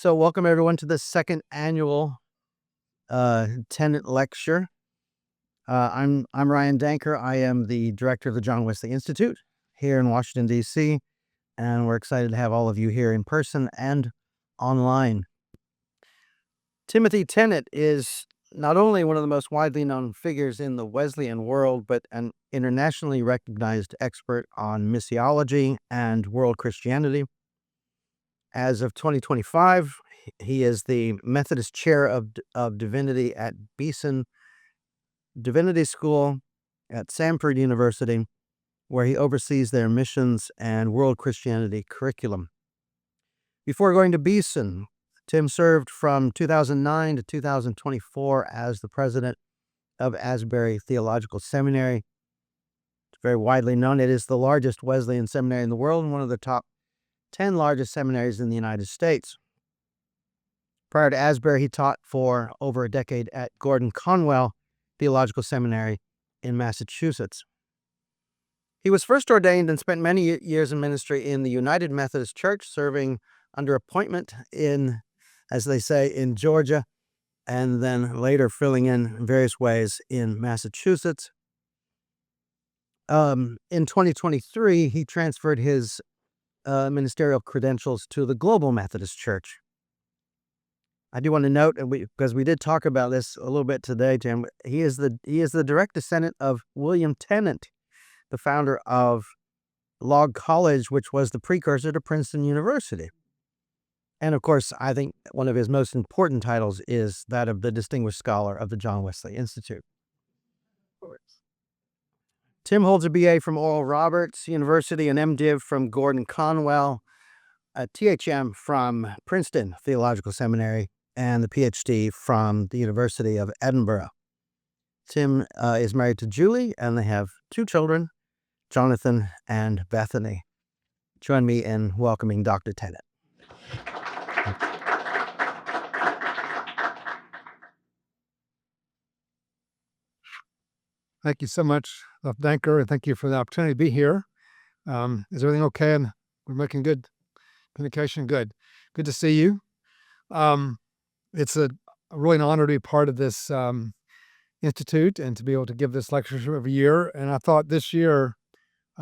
So welcome everyone to the second annual Tennent lecture. I'm Ryan Danker. I am the director of the John Wesley Institute here in Washington, D.C., and we're excited to have all of you here in person and online. Timothy Tennent is not only one of the most widely known figures in the Wesleyan world, but an internationally recognized expert on missiology and world Christianity. As of 2025, he is the Methodist Chair of Divinity at Beeson Divinity School at Samford University, where he oversees their missions and world Christianity curriculum. Before going to Beeson, Tim served from 2009 to 2024 as the president of Asbury Theological Seminary. It's very widely known. It is the largest Wesleyan seminary in the world and one of the top 10 largest seminaries in the United States. Prior to Asbury, he taught for over a decade at Gordon Conwell Theological Seminary in Massachusetts. He was first ordained and spent many years in ministry in the United Methodist Church, serving under appointment in, as they say, in Georgia, and then later filling in various ways in Massachusetts. In 2023, he transferred his ministerial credentials to the Global Methodist Church. I do want to note, because we did talk about this a little bit today, Tim, he is the direct descendant of William Tennent, the founder of Log College, which was the precursor to Princeton University. And of course, I think one of his most important titles is that of the Distinguished Scholar of the John Wesley Institute. Tim holds a BA from Oral Roberts University, an MDiv from Gordon Conwell, a THM from Princeton Theological Seminary, and the PhD from the University of Edinburgh. Tim is married to Julie, and they have two children, Jonathan and Bethany. Join me in welcoming Dr. Tennent. Thank you so much, Dr. Danker, and thank you for the opportunity to be here. Is everything okay? And we're making good communication? Good. Good to see you. It's a really an honor to be part of this institute and to be able to give this lecture every year. And I thought this year,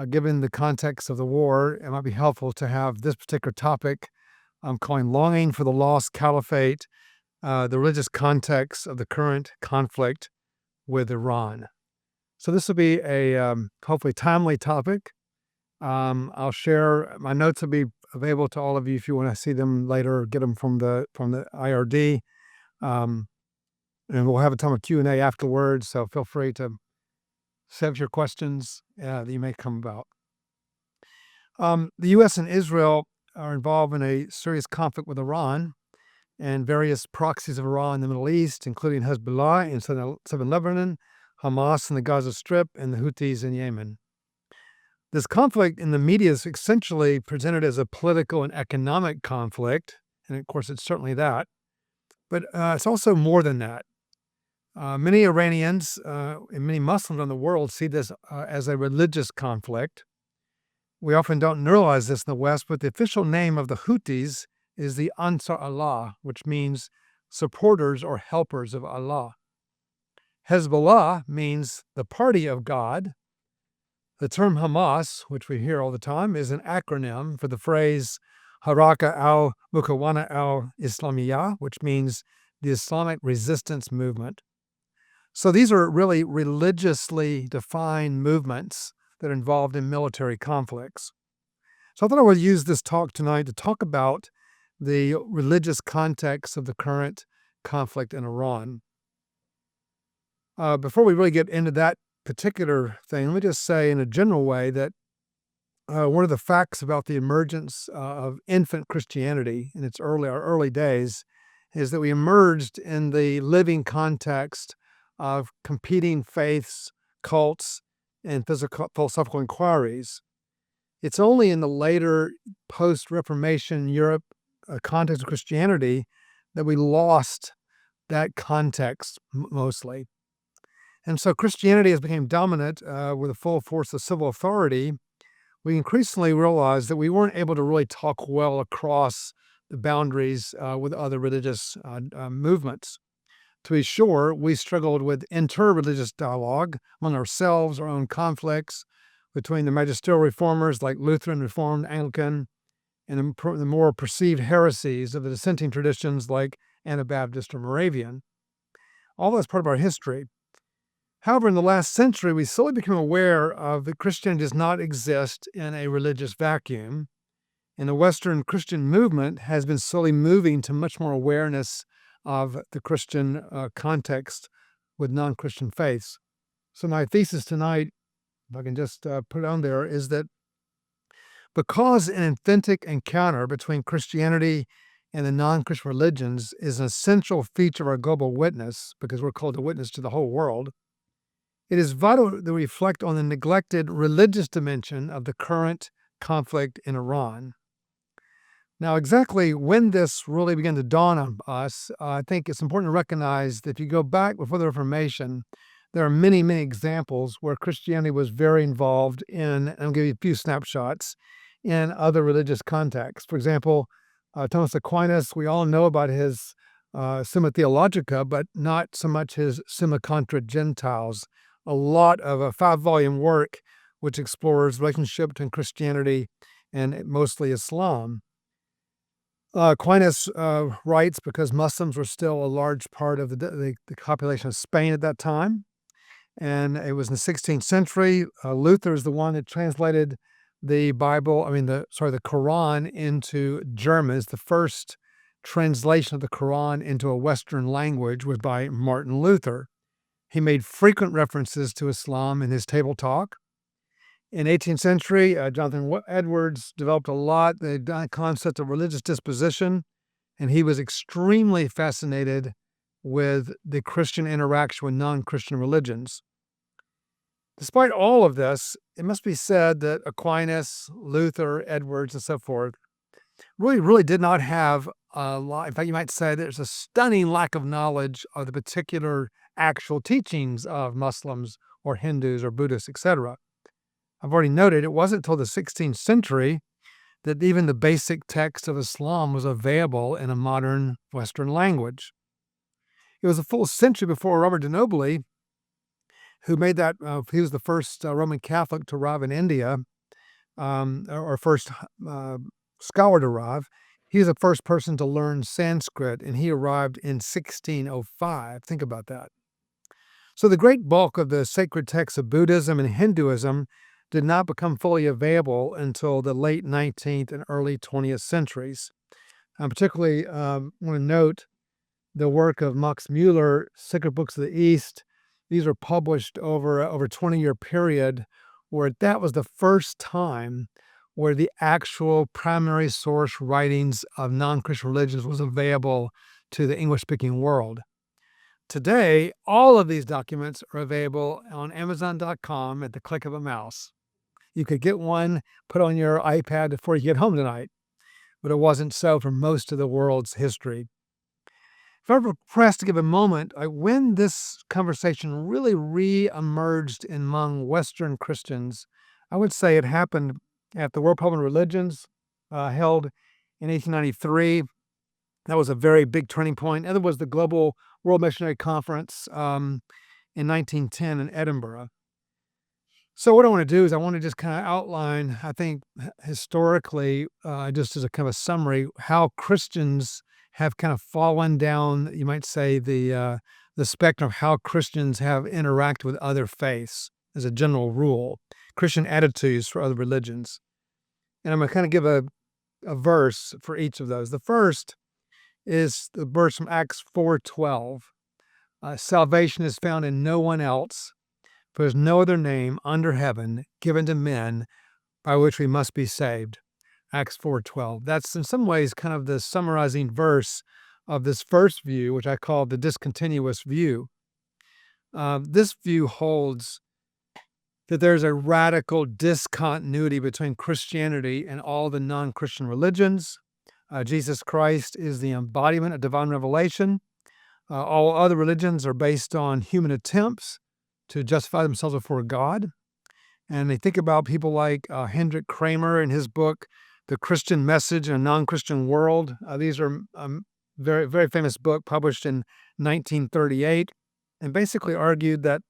given the context of the war, it might be helpful to have this particular topic I'm calling Longing for the Lost Caliphate, the religious context of the current conflict with Iran. So this will be a hopefully timely topic. I'll share, my notes will be available to all of you if you want to see them later or get them from the IRD. And we'll have a time of Q&A afterwards, so feel free to save your questions that you may come about. The U.S. and Israel are involved in a serious conflict with Iran and various proxies of Iran in the Middle East, including Hezbollah in southern Lebanon, Hamas in the Gaza Strip, and the Houthis in Yemen. This conflict in the media is essentially presented as a political and economic conflict, and of course it's certainly that, but it's also more than that. Many Iranians and many Muslims in the world see this as a religious conflict. We often don't realize this in the West, but the official name of the Houthis is the Ansar Allah, which means supporters or helpers of Allah. Hezbollah means the party of God. The term Hamas, which we hear all the time, is an acronym for the phrase Haraka al-Mukawana al-Islamiyah, which means the Islamic resistance movement. So these are really religiously defined movements that are involved in military conflicts. So I thought I would use this talk tonight to talk about the religious context of the current conflict in Iran. Before we really get into that particular thing, let me just say in a general way that one of the facts about the emergence of infant Christianity in its early days is that we emerged in the living context of competing faiths, cults, and philosophical inquiries. It's only in the later post-Reformation Europe context of Christianity that we lost that context mostly. And so Christianity has become dominant with the full force of civil authority. We increasingly realized that we weren't able to really talk well across the boundaries with other religious movements. To be sure, we struggled with inter-religious dialogue among ourselves, our own conflicts between the magisterial reformers like Lutheran, Reformed, Anglican, and the more perceived heresies of the dissenting traditions like Anabaptist or Moravian. All that's part of our history. However, in the last century, we slowly became aware of that Christianity does not exist in a religious vacuum, and the Western Christian movement has been slowly moving to much more awareness of the Christian context with non-Christian faiths. So my thesis tonight, if I can just put it on there, is that because an authentic encounter between Christianity and the non-Christian religions is an essential feature of our global witness, because we're called to witness to the whole world, it is vital that we reflect on the neglected religious dimension of the current conflict in Iran. Now, exactly when this really began to dawn on us, I think it's important to recognize that if you go back before the Reformation, there are many, many examples where Christianity was very involved in, and I'll give you a few snapshots, in other religious contexts. For example, Thomas Aquinas, we all know about his Summa Theologica, but not so much his Summa Contra Gentiles, a lot of a 5-volume work which explores relationship between Christianity and mostly Islam. Aquinas writes because Muslims were still a large part of the population of Spain at that time, and it was in the 16th century. Luther is the one that translated the Quran into German. It's the first translation of the Quran into a Western language was by Martin Luther. He made frequent references to Islam in his table talk. In the 18th century, Jonathan Edwards developed a lot the concept of religious disposition, and he was extremely fascinated with the Christian interaction with non-Christian religions. Despite all of this, it must be said that Aquinas, Luther, Edwards, and so forth really did not have a lot. In fact, you might say there's a stunning lack of knowledge of the particular actual teachings of Muslims or Hindus or Buddhists, etc. I've already noted it wasn't until the 16th century that even the basic text of Islam was available in a modern Western language. It was a full century before Robert de Nobile, who made that, he was the first Roman Catholic to arrive in India, or first scholar to arrive. He was the first person to learn Sanskrit, and he arrived in 1605. Think about that. So the great bulk of the sacred texts of Buddhism and Hinduism did not become fully available until the late 19th and early 20th centuries. I particularly want to note the work of Max Muller, Sacred Books of the East. These were published over a 20-year period where that was the first time where the actual primary source writings of non-Christian religions was available to the English-speaking world. Today, all of these documents are available on Amazon.com at the click of a mouse. You could get one put on your iPad before you get home tonight, but it wasn't so for most of the world's history. If I were pressed to give a moment, when this conversation really re-emerged among Western Christians, I would say it happened at the World Parliament of Religions held in 1893. That was a very big turning point. And there was the Global World Missionary Conference in 1910 in Edinburgh. So what I want to do is I want to just kind of outline, I think, historically, just as a kind of a summary, how Christians have kind of fallen down, you might say, the spectrum of how Christians have interacted with other faiths as a general rule, Christian attitudes for other religions. And I'm going to kind of give a verse for each of those. The first is the verse from Acts 4:12. Salvation is found in no one else, for there's no other name under heaven given to men by which we must be saved. Acts 4:12. That's in some ways kind of the summarizing verse of this first view, which I call the discontinuous view. This view holds that there's a radical discontinuity between Christianity and all the non-Christian religions. Jesus Christ is the embodiment of divine revelation. All other religions are based on human attempts to justify themselves before God. And they think about people like Hendrik Kramer in his book, The Christian Message in a Non-Christian World. These are very, very famous book published in 1938, and basically argued that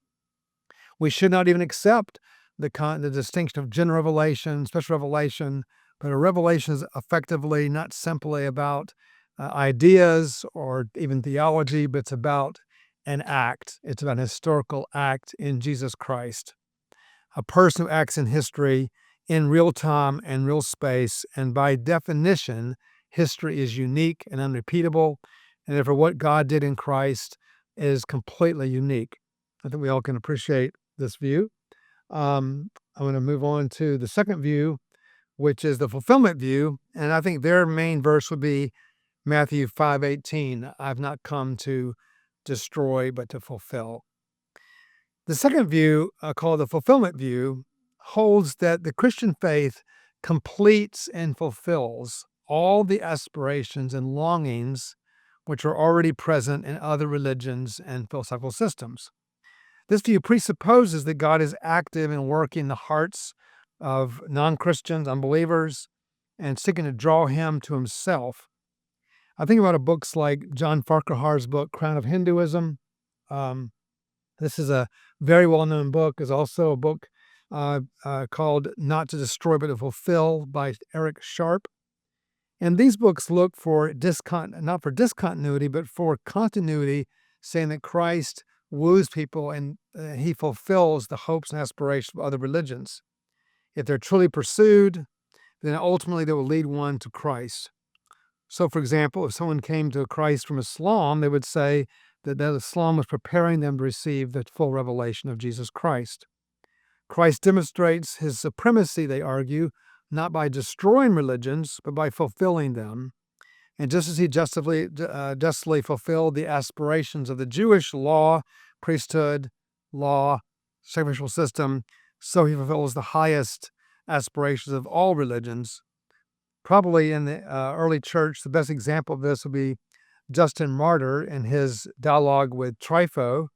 we should not even accept the distinction of general revelation, special revelation, but a revelation is effectively not simply about ideas or even theology, but it's about an act. It's about an historical act in Jesus Christ, a person who acts in history in real time and real space, and by definition, history is unique and unrepeatable, and therefore what God did in Christ is completely unique. I think we all can appreciate this view. I'm going to move on to the second view, which is the fulfillment view, and I think their main verse would be Matthew 5:18. I've not come to destroy, but to fulfill. The second view, called the fulfillment view, holds that the Christian faith completes and fulfills all the aspirations and longings which are already present in other religions and philosophical systems. This view presupposes that God is active in working the hearts of non-Christians, unbelievers, and seeking to draw him to himself. I think about books like John Farquhar's book, Crown of Hinduism. This is a very well-known book. There's also a book called Not to Destroy but to Fulfill by Eric Sharp. And these books look for not for discontinuity, but for continuity, saying that Christ woos people and he fulfills the hopes and aspirations of other religions. If they're truly pursued, then ultimately they will lead one to Christ. So, for example, if someone came to Christ from Islam, they would say that Islam was preparing them to receive the full revelation of Jesus Christ. Christ demonstrates his supremacy, they argue, not by destroying religions, but by fulfilling them. And just as he justly fulfilled the aspirations of the Jewish law, priesthood, law, sacrificial system, so he fulfills the highest aspirations of all religions. Probably in the early church, the best example of this would be Justin Martyr in his dialogue with Trypho,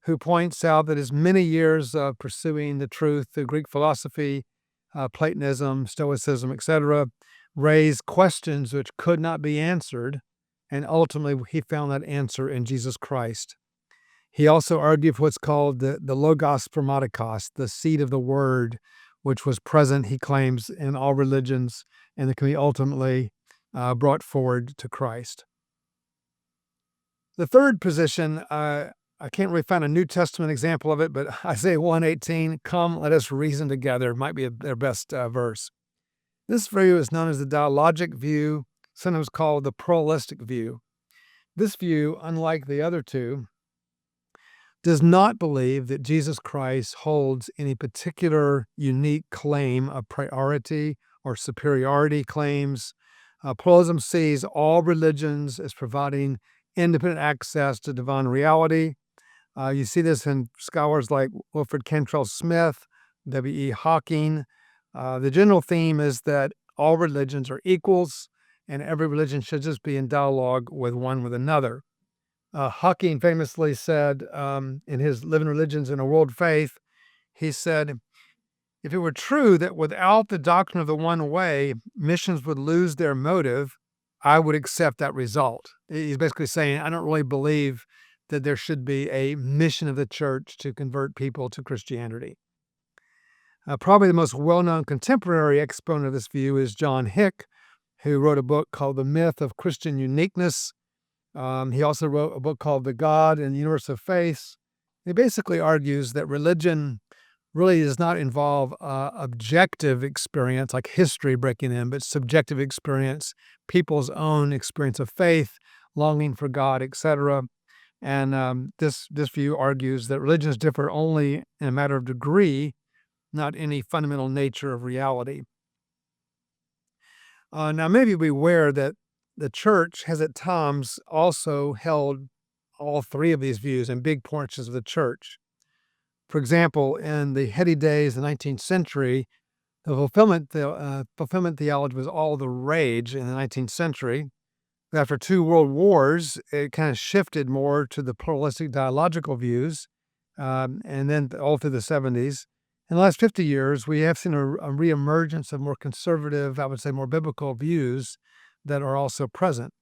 who points out that his many years of pursuing the truth through Greek philosophy, Platonism, Stoicism, etc., raised questions which could not be answered, and ultimately he found that answer in Jesus Christ. He also argued for what's called the Logos Spermatikos, the seed of the word, which was present, he claims, in all religions, and that can be ultimately brought forward to Christ. The third position, I can't really find a New Testament example of it, but Isaiah 1:18, come, let us reason together, might be their best verse. This view is known as the dialogic view, sometimes called the pluralistic view. This view, unlike the other two, does not believe that Jesus Christ holds any particular unique claim of priority or superiority claims. Pluralism sees all religions as providing independent access to divine reality. You see this in scholars like Wilfred Cantrell Smith, W.E. Hawking. The general theme is that all religions are equals, and every religion should just be in dialogue with one with another. Hawking famously said in his Living Religions in a World Faith, he said, if it were true that without the doctrine of the one way, missions would lose their motive, I would accept that result. He's basically saying, I don't really believe that there should be a mission of the church to convert people to Christianity. Probably the most well-known contemporary exponent of this view is John Hick, who wrote a book called The Myth of Christian Uniqueness. He also wrote a book called The God and the Universe of Faith. He basically argues that religion really does not involve objective experience like history breaking in, but subjective experience, people's own experience of faith, longing for God, etc. And this view argues that religions differ only in a matter of degree, not any fundamental nature of reality. Now, maybe be aware that the church has at times also held all three of these views in big portions of the church. For example, in the heady days of the 19th century, the fulfillment theology was all the rage in the 19th century. After two world wars, it kind of shifted more to the pluralistic dialogical views, and then all through the 70s. In the last 50 years, we have seen a reemergence of more conservative, I would say more biblical views that are also present.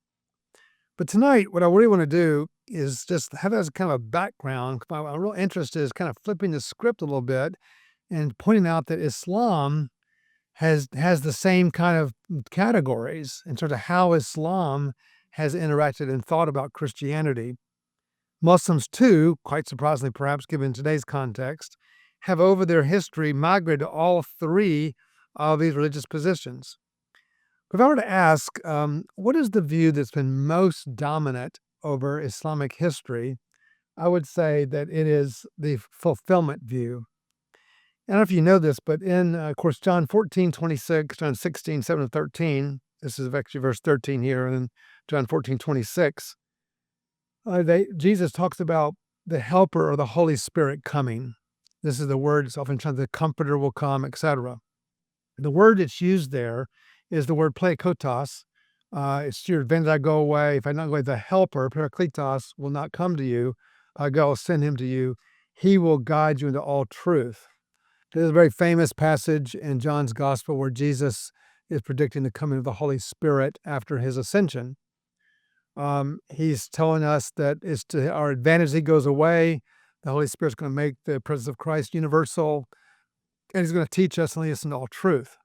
But tonight, what I really want to do is just have as kind of a background. My real interest is kind of flipping the script a little bit and pointing out that Islam has the same kind of categories in terms of how Islam has interacted and thought about Christianity. Muslims, too, quite surprisingly perhaps given today's context, have over their history migrated to all three of these religious positions. If I were to ask, what is the view that's been most dominant over Islamic history, I would say that it is the fulfillment view. I don't know if you know this, but in, of course, John 14:26, John 16, 7 and 13, this is actually verse 13 here, and John 14:26, Jesus talks about the Helper or the Holy Spirit coming. This is the word, it's often translated, the Comforter will come, etc. The word that's used there is the word pleikotos. It's your when I go away, if I not go away, the Helper, Parakletos, will not come to you. I go, send him to you. He will guide you into all truth. There's a very famous passage in John's Gospel where Jesus is predicting the coming of the Holy Spirit after his ascension. He's telling us that it's to our advantage he goes away. The Holy Spirit's going to make the presence of Christ universal, and he's going to teach us and lead us into all truth.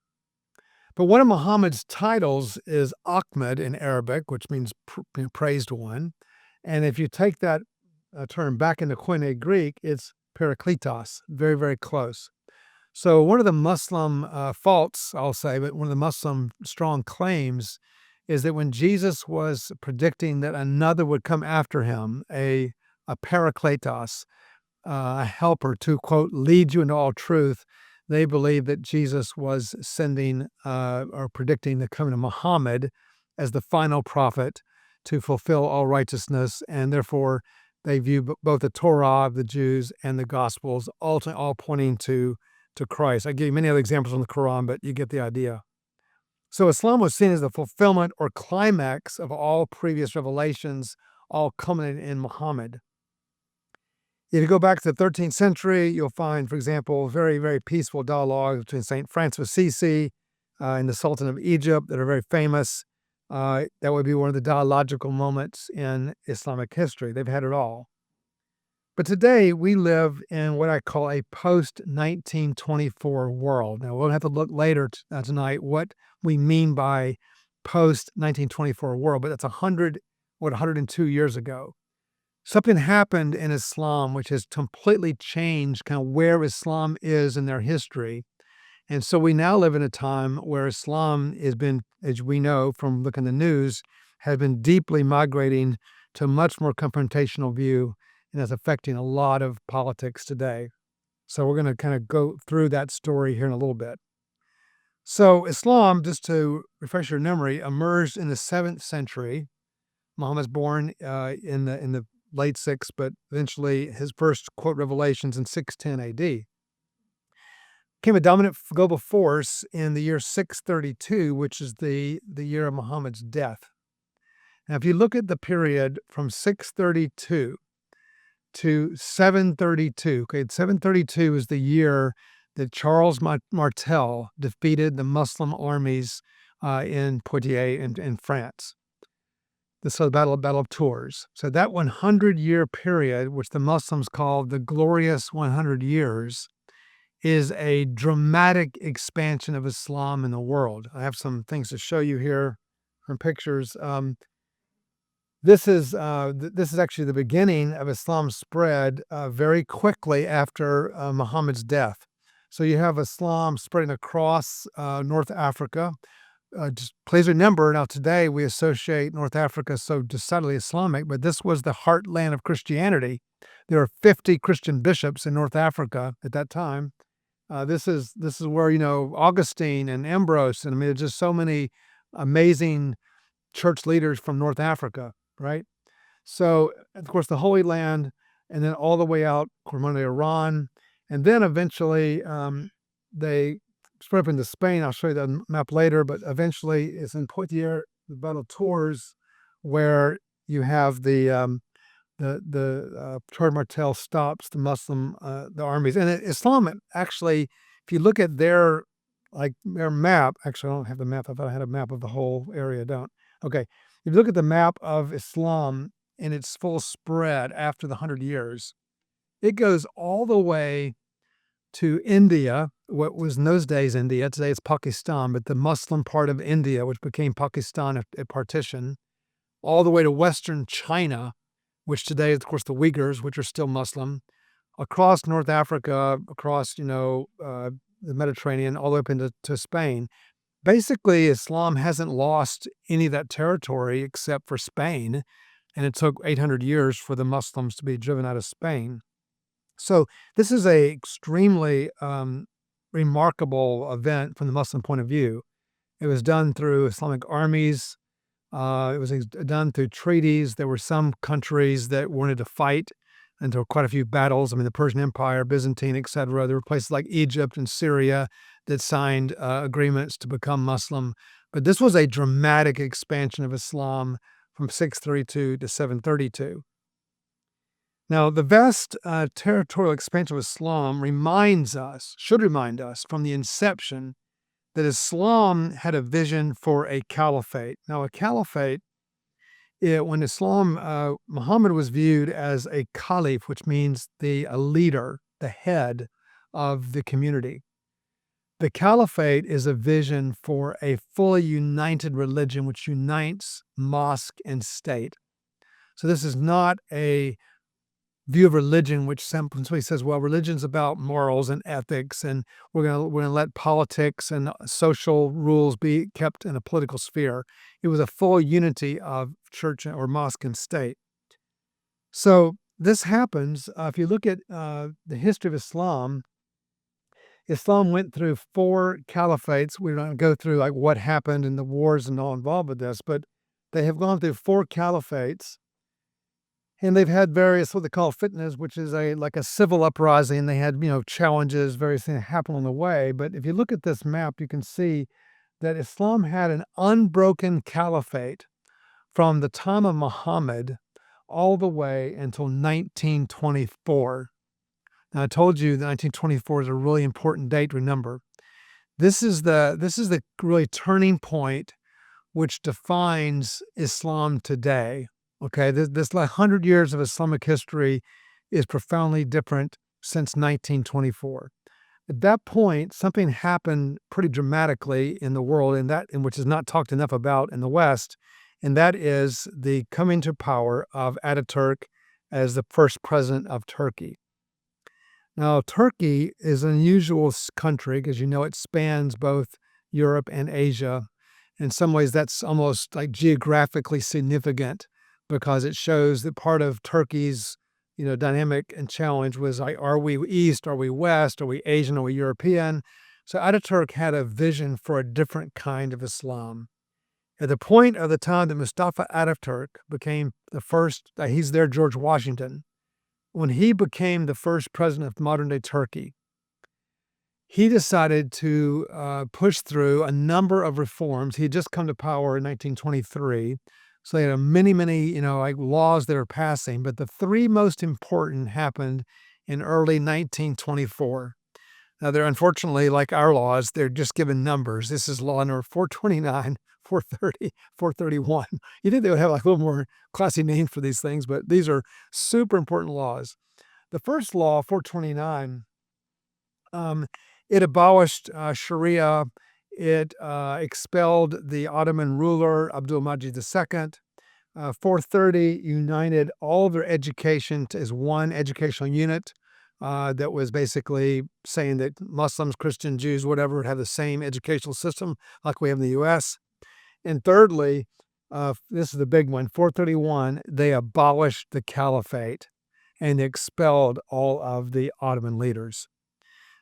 But one of Muhammad's titles is Ahmed in Arabic, which means praised one. And if you take that term back into Koine Greek, it's Parakletos, very, very close. So one of the Muslim faults, I'll say, but one of the Muslim strong claims is that when Jesus was predicting that another would come after him, a parakletos, a helper to, quote, lead you into all truth, they believe that Jesus was sending or predicting the coming of Muhammad as the final prophet to fulfill all righteousness, and therefore they view both the Torah of the Jews and the Gospels ultimately all pointing to Christ. I give you many other examples from the Quran, but you get the idea. So Islam was seen as the fulfillment or climax of all previous revelations, all culminating in Muhammad. If you go back to the 13th century, you'll find, for example, very, very peaceful dialogue between St. Francis of Assisi and the Sultan of Egypt that are very famous. That would be one of the dialogical moments in Islamic history. They've had it all. But today we live in what I call a post-1924 world. Now, we'll have to look later tonight what we mean by post-1924 world, but that's 102 years ago. Something happened in Islam which has completely changed kind of where Islam is in their history. And so we now live in a time where Islam has been, as we know from looking at the news, has been deeply migrating to a much more confrontational view, and that's affecting a lot of politics today. So we're going to kind of go through that story here in a little bit. So Islam, just to refresh your memory, emerged in the 7th century. Muhammad's born in the late 6th, but eventually his first, quote, revelations in 610 AD. Became a dominant global force in the year 632, which is the year of Muhammad's death. Now, if you look at the period from 632 to 732, okay, 732 is the year that Charles Martel defeated the Muslim armies in Poitiers in France. This is the Battle of Tours. So that 100-year period, which the Muslims call the glorious 100 years, is a dramatic expansion of Islam in the world. I have some things to show you here from pictures. This is actually the beginning of Islam's spread very quickly after Muhammad's death. So you have Islam spreading across North Africa. Just please remember, now today we associate North Africa so decidedly Islamic, but this was the heartland of Christianity. There were 50 Christian bishops in North Africa at that time. This is where, Augustine and Ambrose, and I mean, there's just so many amazing church leaders from North Africa, right? So, of course, the Holy Land, and then all the way out, to Iran, and then eventually they spread up into Spain. I'll show you the map later, but eventually it's in Poitiers, the Battle of Tours, where you have the the Torah Martel stops the Muslim the armies. And Islam actually, if you look at their map, actually I don't have the map. I thought I had a map of the whole area. I don't. Okay, if you look at the map of Islam in its full spread after the 100 years, it goes all the way to India, what was in those days India. Today it's Pakistan, but the Muslim part of India, which became Pakistan at partition, all the way to Western China, which today is, of course, the Uyghurs, which are still Muslim, across North Africa, across, the Mediterranean, all the way up into Spain. Basically, Islam hasn't lost any of that territory except for Spain, and it took 800 years for the Muslims to be driven out of Spain. So this is a extremely remarkable event from the Muslim point of view. It was done through Islamic armies. It was done through treaties. There were some countries that wanted to fight, and there were quite a few battles. I mean, the Persian Empire, Byzantine, etc. There were places like Egypt and Syria that signed agreements to become Muslim. But this was a dramatic expansion of Islam from 632 to 732. Now, the vast territorial expansion of Islam should remind us from the inception that Islam had a vision for a caliphate. Now, a caliphate, when Muhammad was viewed as a caliph, which means a leader, the head of the community. The caliphate is a vision for a fully united religion which unites mosque and state. So this is not a view of religion which simply says, well, religion's about morals and ethics, and we're gonna let politics and social rules be kept in a political sphere. It was a full unity of church or mosque and state. So this happens, if you look at the history of Islam, Islam went through 4 caliphates. We're not going to go through what happened and the wars and all involved with this, but they have gone through 4 caliphates. And they've had various what they call fitnas, which is a civil uprising. They had, challenges, various things happen on the way. But if you look at this map, you can see that Islam had an unbroken caliphate from the time of Muhammad all the way until 1924. Now, I told you that 1924 is a really important date to remember. This is the really turning point which defines Islam today. Okay, this 100 years of Islamic history is profoundly different since 1924. At that point, something happened pretty dramatically in the world, in which is not talked enough about in the West, and that is the coming to power of Ataturk as the first president of Turkey. Now, Turkey is an unusual country because it spans both Europe and Asia. In some ways, that's almost geographically significant, because it shows that part of Turkey's, dynamic and challenge was are we East, are we West, are we Asian, are we European? So Ataturk had a vision for a different kind of Islam. At the point of the time that Mustafa Ataturk became the first, he's their George Washington, when he became the first president of modern-day Turkey, he decided to push through a number of reforms. He had just come to power in 1923. So they had many, laws that are passing, but the 3 most important happened in early 1924. Now, they're unfortunately, like our laws, they're just given numbers. This is law number 429, 430, 431. You think they would have a little more classy names for these things, but these are super important laws. The first law, 429, it abolished Sharia. It expelled the Ottoman ruler, Abdulmajid II. 430 united all of their education as one educational unit that was basically saying that Muslims, Christians, Jews, whatever, would have the same educational system like we have in the U.S. And thirdly, this is the big one, 431, they abolished the caliphate and expelled all of the Ottoman leaders.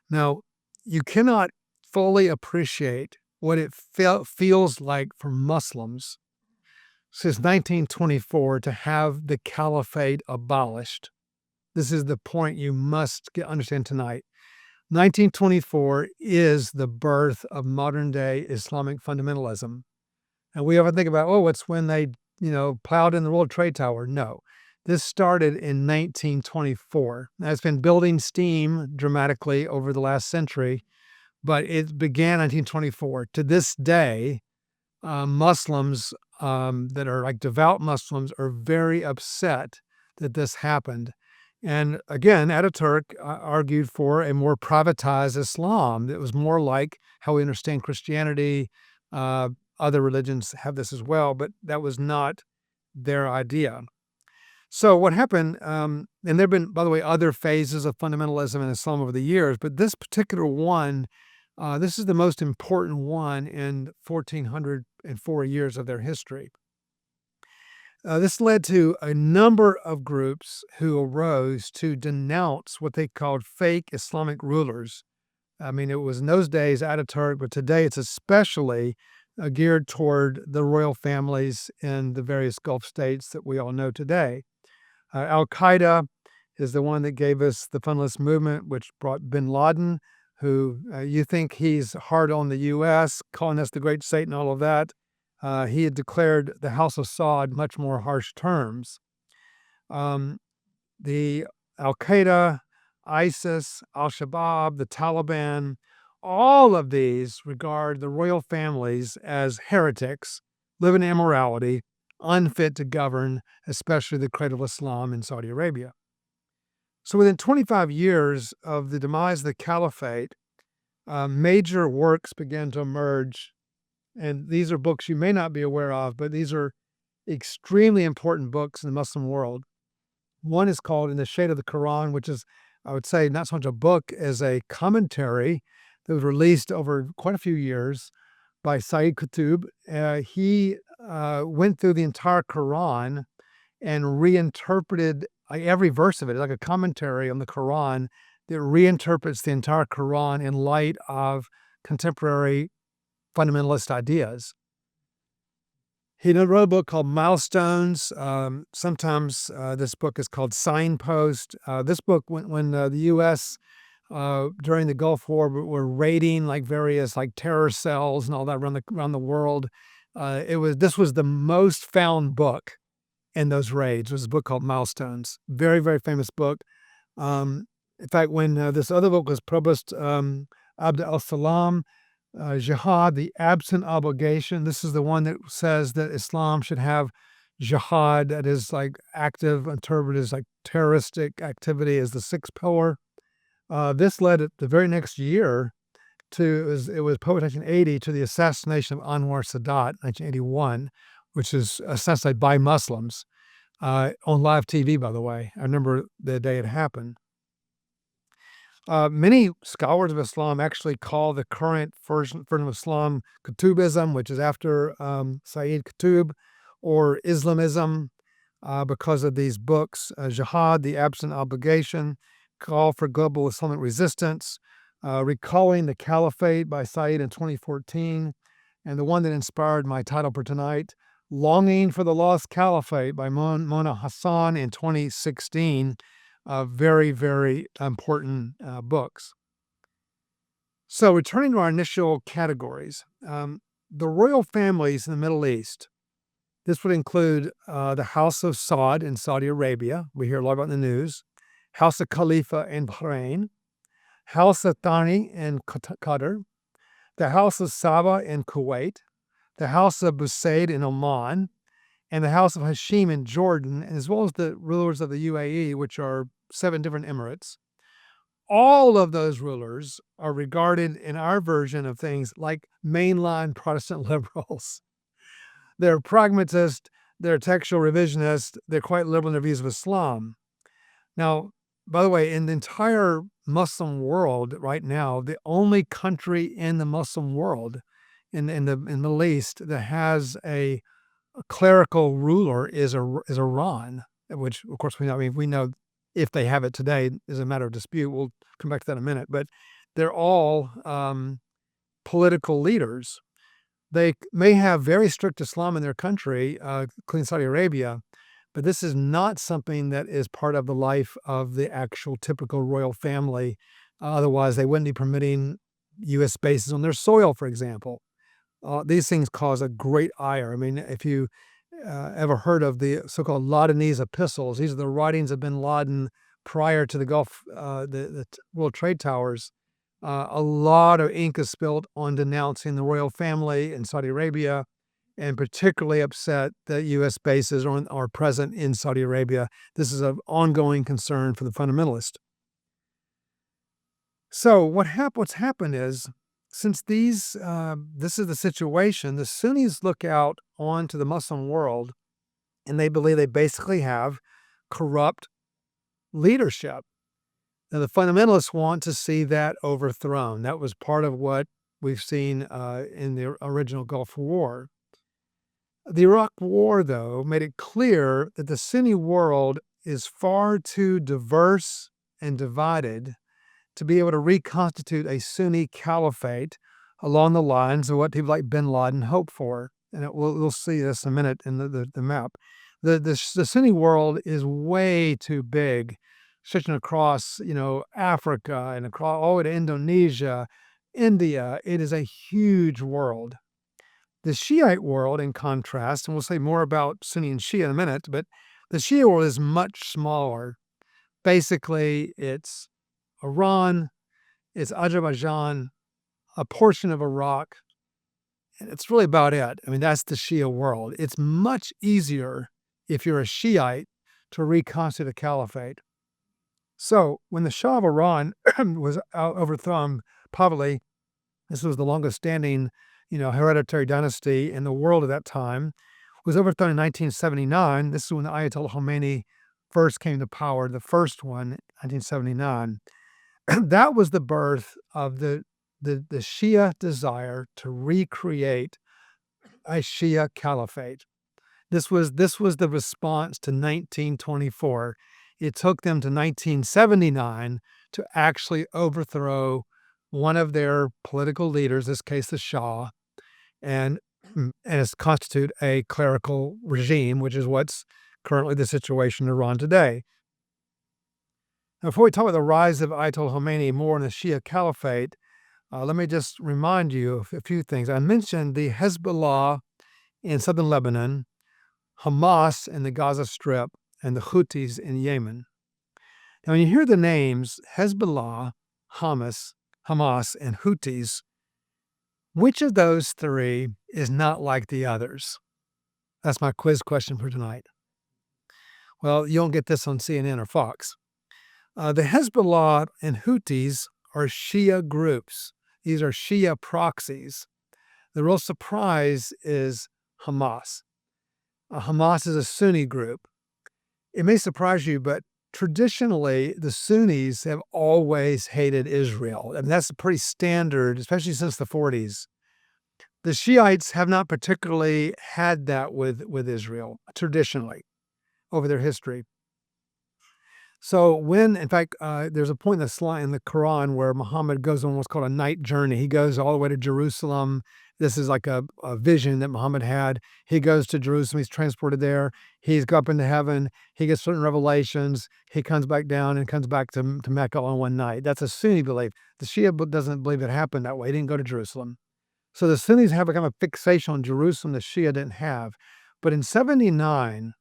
Now, you cannot fully appreciate what it feels like for Muslims since 1924 to have the caliphate abolished. This is the point you must understand tonight. 1924 is the birth of modern-day Islamic fundamentalism. And we often think about, it's when they, plowed in the World Trade Tower. No. This started in 1924. Now, it's been building steam dramatically over the last century, but it began in 1924. To this day, Muslims that are like devout Muslims are very upset that this happened. And again, Ataturk argued for a more privatized Islam that was more like how we understand Christianity. Other religions have this as well, but that was not their idea. So what happened, and there have been, by the way, other phases of fundamentalism in Islam over the years, but this particular one, this is the most important one in 1,404 years of their history. This led to a number of groups who arose to denounce what they called fake Islamic rulers. I mean, it was in those days Ataturk, but today it's especially geared toward the royal families in the various Gulf states that we all know today. Al-Qaeda is the one that gave us the fundamentalist movement, which brought bin Laden, who you think he's hard on the U.S., calling us the great Satan, all of that. He had declared the House of Saud much more harsh terms. The Al-Qaeda, ISIS, Al-Shabaab, the Taliban, all of these regard the royal families as heretics, live in immorality, unfit to govern, especially the cradle of Islam in Saudi Arabia. So within 25 years of the demise of the caliphate, major works began to emerge. And these are books you may not be aware of, but these are extremely important books in the Muslim world. One is called In the Shade of the Quran, which is, I would say, not so much a book as a commentary that was released over quite a few years by Sayyid Qutb. He went through the entire Quran and reinterpreted every verse of it. It's like a commentary on the Quran that reinterprets the entire Quran in light of contemporary fundamentalist ideas. He wrote a book called Milestones. Sometimes this book is called Signpost. This book, when the U.S. During the Gulf War were raiding like various like terror cells and all that around the world, this was the most found book in those raids. It was a book called Milestones. Very, very famous book. In fact, when this other book was published, Abd al-Salam, Jihad, the absent obligation. This is the one that says that Islam should have jihad, that is like active, interpreted as like terroristic activity, as the sixth pillar. This led the very next year to, it was published in 1980, to the assassination of Anwar Sadat in 1981, which is assassinated by Muslims on live TV, by the way. I remember the day it happened. Many scholars of Islam actually call the current version of Islam Qutubism, which is after Sayyid Qutb, or Islamism, because of these books, Jihad, the Absent Obligation, Call for Global Islamic Resistance, Recalling the Caliphate by Sayyid in 2014, and the one that inspired my title for tonight, Longing for the Lost Caliphate by Mona Hassan in 2016. Very, very important books. So returning to our initial categories, the royal families in the Middle East, this would include the House of Saud in Saudi Arabia. We hear a lot about in the news. House of Khalifa in Bahrain. House of Thani in Qatar. The House of Saba in Kuwait. The House of Busaid in Oman. And the House of Hashim in Jordan, as well as the rulers of the UAE, which are 7 different emirates. All of those rulers are regarded in our version of things like mainline Protestant liberals. They're pragmatists, they're textual revisionists, they're quite liberal in their views of Islam. Now, by the way, in the entire Muslim world right now, the only country in the Muslim world, in the Middle East, that has a clerical ruler is Iran, which of course we know if they have it today is a matter of dispute. We'll come back to that in a minute, but they're all political leaders. They may have very strict Islam in their country, including Saudi Arabia, but this is not something that is part of the life of the actual typical royal family. Otherwise, they wouldn't be permitting U.S. bases on their soil, for example. These things cause a great ire. I mean, if you ever heard of the so-called Ladenese epistles. These are the writings of bin Laden prior to the World Trade Towers. A lot of ink is spilled on denouncing the royal family in Saudi Arabia, and particularly upset that U.S. bases are present in Saudi Arabia. This is an ongoing concern for the fundamentalists. So what's happened is, since this is the situation, the Sunnis look out onto the Muslim world, and they believe they basically have corrupt leadership. Now, the fundamentalists want to see that overthrown. That was part of what we've seen in the original Gulf War. The Iraq War, though, made it clear that the Sunni world is far too diverse and divided to be able to reconstitute a Sunni caliphate along the lines of what people like bin Laden hoped for. And we'll see this in a minute in the map. The Sunni world is way too big, stretching across, Africa and across all the way to Indonesia, India. It is a huge world. The Shiite world, in contrast, and we'll say more about Sunni and Shia in a minute, but the Shia world is much smaller. Basically, it's Iran, it's Azerbaijan, a portion of Iraq, and it's really about it. I mean, that's the Shia world. It's much easier, if you're a Shiite, to reconstitute a caliphate. So when the Shah of Iran was overthrown, Pahlavi, this was the longest standing hereditary dynasty in the world at that time, was overthrown in 1979. This is when the Ayatollah Khomeini first came to power, the first one, 1979. That was the birth of the Shia desire to recreate a Shia caliphate. This was the response to 1924. It took them to 1979 to actually overthrow one of their political leaders, in this case the Shah, and constitute a clerical regime, which is what's currently the situation in Iran today. Now, before we talk about the rise of Ayatollah Khomeini more in the Shia Caliphate, let me just remind you of a few things. I mentioned the Hezbollah in southern Lebanon, Hamas in the Gaza Strip, and the Houthis in Yemen. Now, when you hear the names Hezbollah, Hamas, and Houthis, which of those three is not like the others? That's my quiz question for tonight. Well, you don't get this on CNN or Fox. The Hezbollah and Houthis are Shia groups. These are Shia proxies. The real surprise is Hamas. Hamas is a Sunni group. It may surprise you, but traditionally, the Sunnis have always hated Israel. I mean, that's pretty standard, especially since the 40s. The Shiites have not particularly had that with Israel, traditionally, over their history. So in fact, there's a point in the Quran where Muhammad goes on what's called a night journey. He goes all the way to Jerusalem. This is like a vision that Muhammad had. He goes to Jerusalem. He's transported there. He's go up into heaven. He gets certain revelations. He comes back down and comes back to Mecca on one night. That's a Sunni belief. The Shia doesn't believe it happened that way. He didn't go to Jerusalem. So the Sunnis have a kind of fixation on Jerusalem the Shia didn't have. But in 79,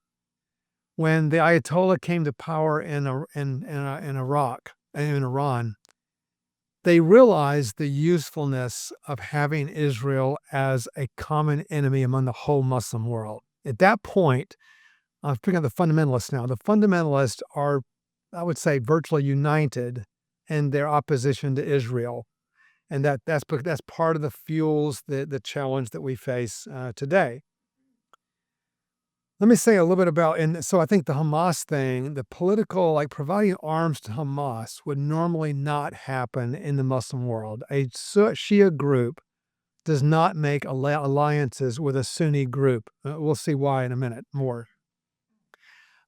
when the Ayatollah came to power in Iraq and in Iran, they realized the usefulness of having Israel as a common enemy among the whole Muslim world. At that point, I'm picking up the fundamentalists now. The fundamentalists are, I would say, virtually united in their opposition to Israel. And that's part of the fuels the challenge that we face today. Let me say a little bit about, and so I think the Hamas thing, the political, providing arms to Hamas would normally not happen in the Muslim world. A Shia group does not make alliances with a Sunni group. We'll see why in a minute more.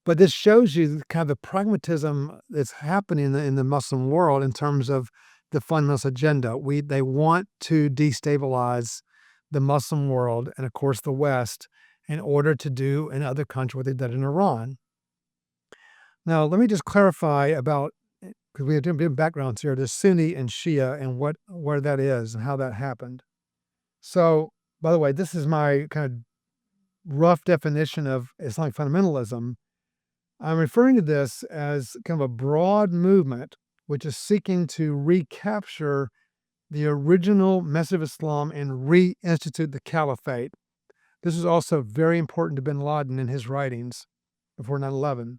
But this shows you kind of the pragmatism that's happening in the Muslim world in terms of the fundamentalist agenda. They want to destabilize the Muslim world and, of course, the West, in order to do in other countries what they did in Iran. Now, let me just clarify about, because we have different backgrounds here, the Sunni and Shia and where that is and how that happened. So, by the way, this is my kind of rough definition of Islamic fundamentalism, I'm referring to this as kind of a broad movement which is seeking to recapture the original message of Islam and reinstitute the caliphate. This is also very important to bin Laden in his writings before 9/11.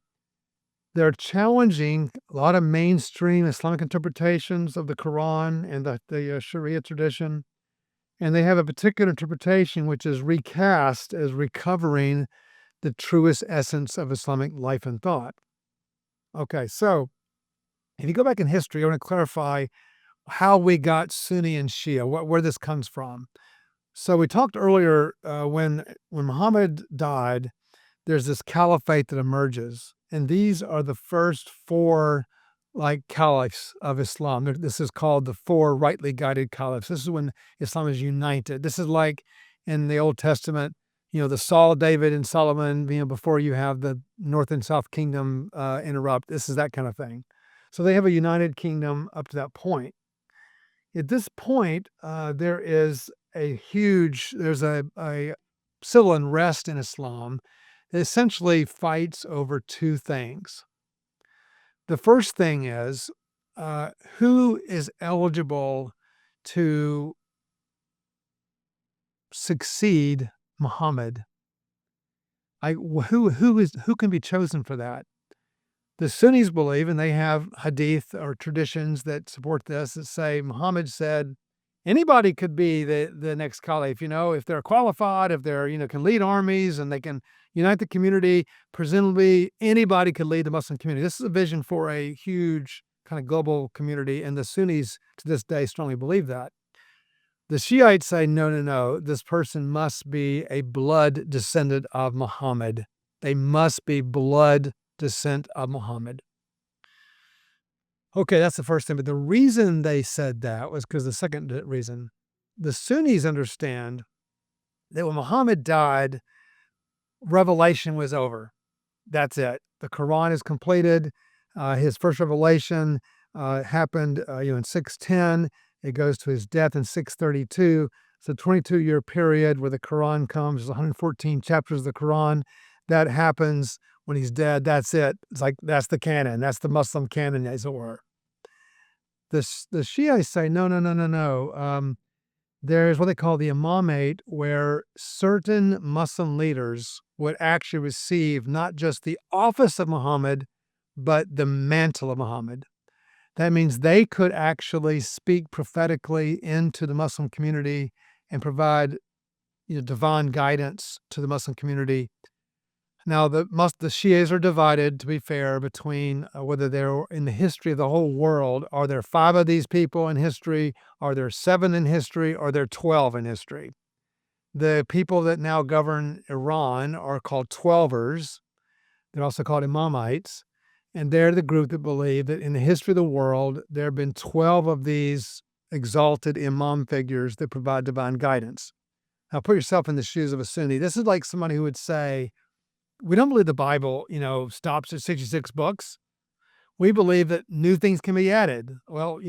They're challenging a lot of mainstream Islamic interpretations of the Quran and the Sharia tradition, and they have a particular interpretation which is recast as recovering the truest essence of Islamic life and thought. Okay, so if you go back in history, I want to clarify how we got Sunni and Shia, where this comes from. So we talked earlier when Muhammad died, there's this caliphate that emerges, and these are the first four like caliphs of Islam. This is called the four rightly guided caliphs. This is when Islam is united. This is like in the Old Testament, the Saul, David, and Solomon. Before you have the North and South Kingdom interrupt. This is that kind of thing. So they have a united kingdom up to that point. At this point, there's a civil unrest in Islam that essentially fights over two things. The first thing is who is eligible to succeed Muhammad? Who can be chosen for that? The Sunnis believe, and they have hadith or traditions that support this, that say Muhammad said anybody could be the next caliph, if they're qualified, if they're, can lead armies and they can unite the community, presumably anybody could lead the Muslim community. This is a vision for a huge kind of global community, and the Sunnis to this day strongly believe that. The Shiites say, no, no, no, this person must be a blood descendant of Muhammad. They must be blood descent of Muhammad. Okay, that's the first thing. But the reason they said that was because the second reason, the Sunnis understand that when Muhammad died, revelation was over. That's it. The Quran is completed. His first revelation happened, in 610. It goes to his death in 632. It's a 22-year period where the Quran comes. There's 114 chapters of the Quran. That happens when he's dead. That's it. It's like, that's the canon. That's the Muslim canon, as it were. The Shiites say, no, no, no, no, no. There's what they call the imamate, where certain Muslim leaders would actually receive not just the office of Muhammad, but the mantle of Muhammad. That means they could actually speak prophetically into the Muslim community and provide, divine guidance to the Muslim community. Now, the Shias are divided, to be fair, between whether they're in the history of the whole world. Are there 5 of these people in history? Are there 7 in history? Are there 12 in history? The people that now govern Iran are called Twelvers. They're also called Imamites. And they're the group that believe that in the history of the world, there have been 12 of these exalted imam figures that provide divine guidance. Now, put yourself in the shoes of a Sunni. This is like somebody who would say, we don't believe the Bible, stops at 66 books. We believe that new things can be added. Well,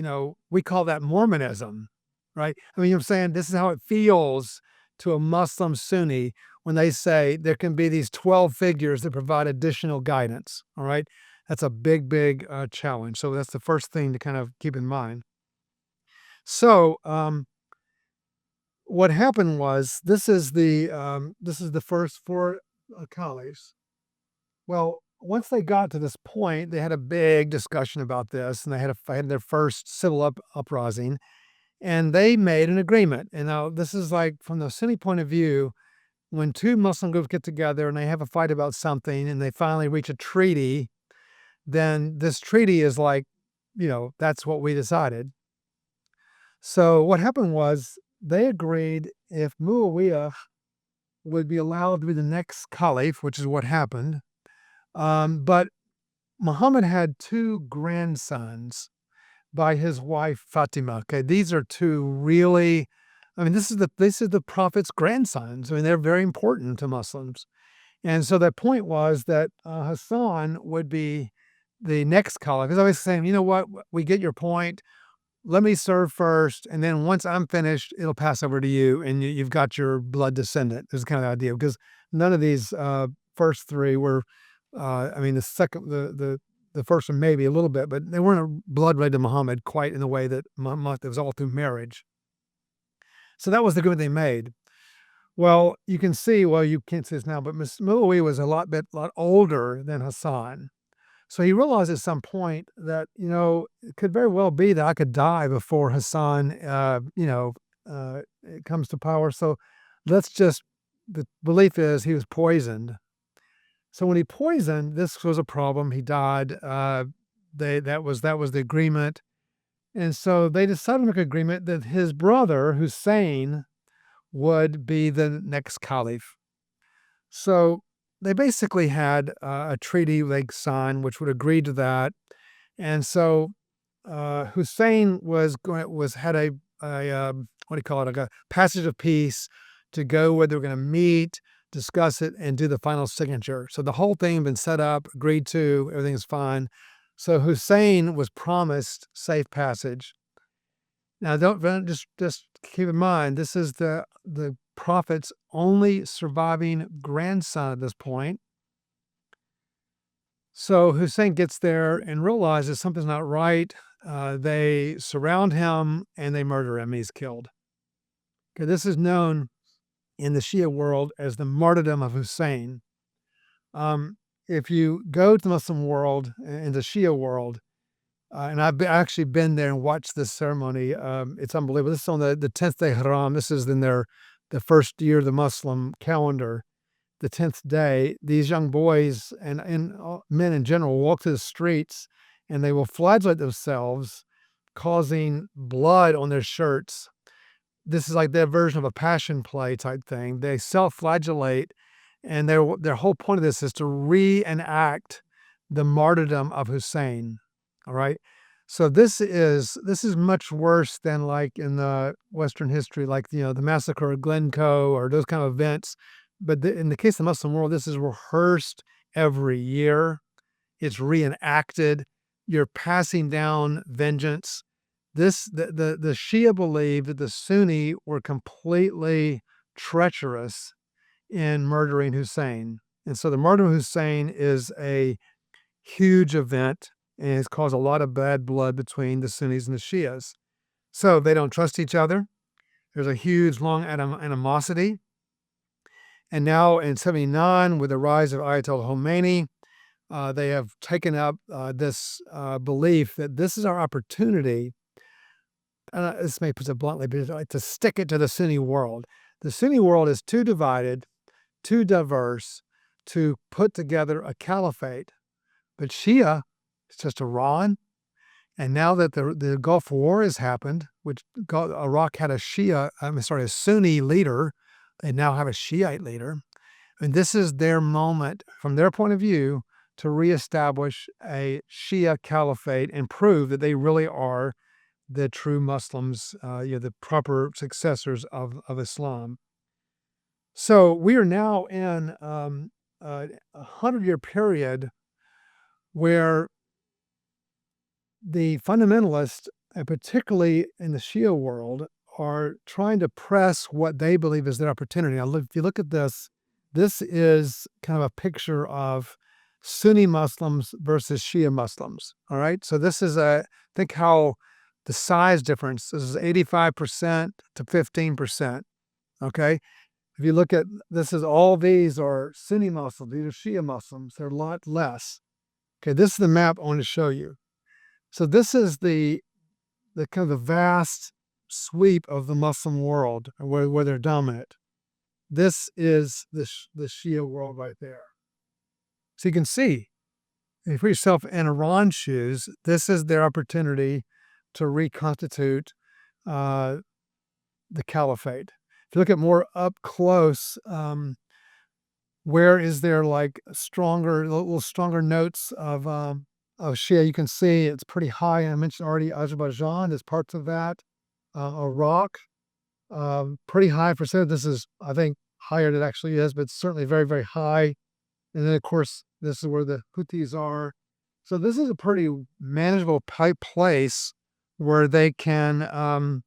we call that Mormonism, right? I mean, I'm saying this is how it feels to a Muslim Sunni when they say there can be these 12 figures that provide additional guidance, all right? That's a big, big challenge. So that's the first thing to kind of keep in mind. So what happened was, this is the first 4 caliphs. Well, once they got to this point, they had a big discussion about this, and they had their first civil uprising, and they made an agreement. And now this is like, from the Sunni point of view, when 2 Muslim groups get together and they have a fight about something and they finally reach a treaty, then this treaty is like, that's what we decided. So what happened was, they agreed if Muawiyah would be allowed to be the next caliph, which is what happened. But Muhammad had 2 grandsons by his wife Fatima. Okay, these are 2 really, this is the Prophet's grandsons. They're very important to Muslims. And so the point was that Hassan would be the next caliph. He's always saying, you know what, we get your point. let me serve first, and then once I'm finished, it'll pass over to you, and you've got your blood descendant. Is kind of the idea because none of these first three were. I mean, the second, the first one maybe a little bit, but they weren't a blood related to Muhammad quite in the way that Muhammad, it was all through marriage. So that was the agreement they made. Well, you can see, well, you can't see this now, but Muawi was a lot older than Hassan. So he realized at some point that, it could very well be that I could die before Hassan, it comes to power. So the belief is he was poisoned. So when he poisoned, this was a problem. He died. That was the agreement. And so they decided to make an agreement that his brother, Hussein, would be the next caliph. So they basically had a treaty they signed, which would agree to that. And so Hussein had a what do you call it, like a passage of peace to go where they were going to meet, discuss it, and do the final signature. So the whole thing had been set up, agreed to, everything is fine. So Hussein was promised safe passage. Now, don't just keep in mind, this is the prophet's only surviving grandson at this point. So Hussein gets there and realizes something's not right. They surround him and they murder him. He's killed. Okay, this is known in the Shia world as the martyrdom of Hussein. If you go to the Muslim world, in the Shia world, and I've actually been there and watched this ceremony. It's unbelievable. This is on the 10th day Haram. This is in the first year of the Muslim calendar, the 10th day. These young boys and men in general walk to the streets and they will flagellate themselves, causing blood on their shirts. This is like their version of a passion play type thing. They self-flagellate, and their whole point of this is to reenact the martyrdom of Hussein. All right. So this is much worse than like in the Western history, like, the massacre of Glencoe or those kind of events. But in the case of the Muslim world, this is rehearsed every year. It's reenacted. You're passing down vengeance. The Shia believe that the Sunni were completely treacherous in murdering Hussein. And so the murder of Hussein is a huge event, and it's caused a lot of bad blood between the Sunnis and the Shias. So they don't trust each other. There's a huge, long animosity. And now in 79, with the rise of Ayatollah Khomeini, they have taken up this belief that this is our opportunity, and this may put it bluntly, but to stick it to the Sunni world. The Sunni world is too divided, too diverse to put together a caliphate. But Shia, it's just Iran. And now that the Gulf War has happened, which Iraq had a Sunni leader, they now have a Shiite leader. And this is their moment, from their point of view, to reestablish a Shia caliphate and prove that they really are the true Muslims, the proper successors of Islam. So we are now in a 100-year period where the fundamentalists, and particularly in the Shia world, are trying to press what they believe is their opportunity. Now, if you look at this, this is kind of a picture of Sunni Muslims versus Shia Muslims. All right. So this is think how the size difference, this is 85% to 15%. Okay. If you look at all these are Sunni Muslims, these are Shia Muslims, they're a lot less. Okay, this is the map I want to show you. So this is the kind of the vast sweep of the Muslim world where they're dominant. This is the Shia world right there. So you can see, if you put yourself in Iran's shoes, this is their opportunity to reconstitute the caliphate. If you look at more up close, where is there like little stronger notes of Shia? You can see it's pretty high. I mentioned already Azerbaijan. There's parts of that. Iraq, pretty high percent. This is, I think, higher than it actually is, but it's certainly very, very high. And then, of course, this is where the Houthis are. So this is a pretty manageable place where they can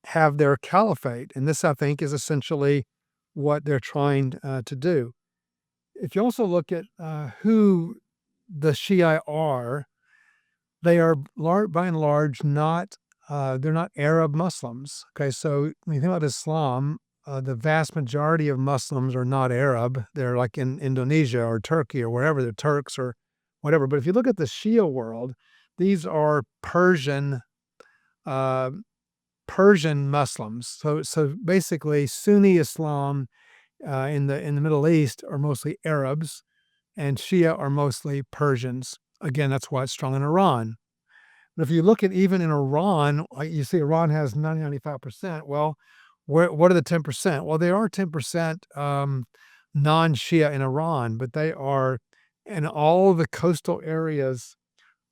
have their caliphate. And this, I think, is essentially what they're trying to do. If you also look at who the Shia are, they are by and large not they're not Arab Muslims. Okay, so when you think about Islam, the vast majority of Muslims are not Arab. They're like in Indonesia or Turkey or wherever, they're Turks or whatever. But if you look at the Shia world, these are uh, Persian Muslims. So basically, Sunni Islam in the Middle East are mostly Arabs, and Shia are mostly Persians. Again, that's why it's strong in Iran. But if you look at even in Iran, you see Iran has 95%. Well, what are the 10%? Well, there are 10% non-Shia in Iran, but they are in all the coastal areas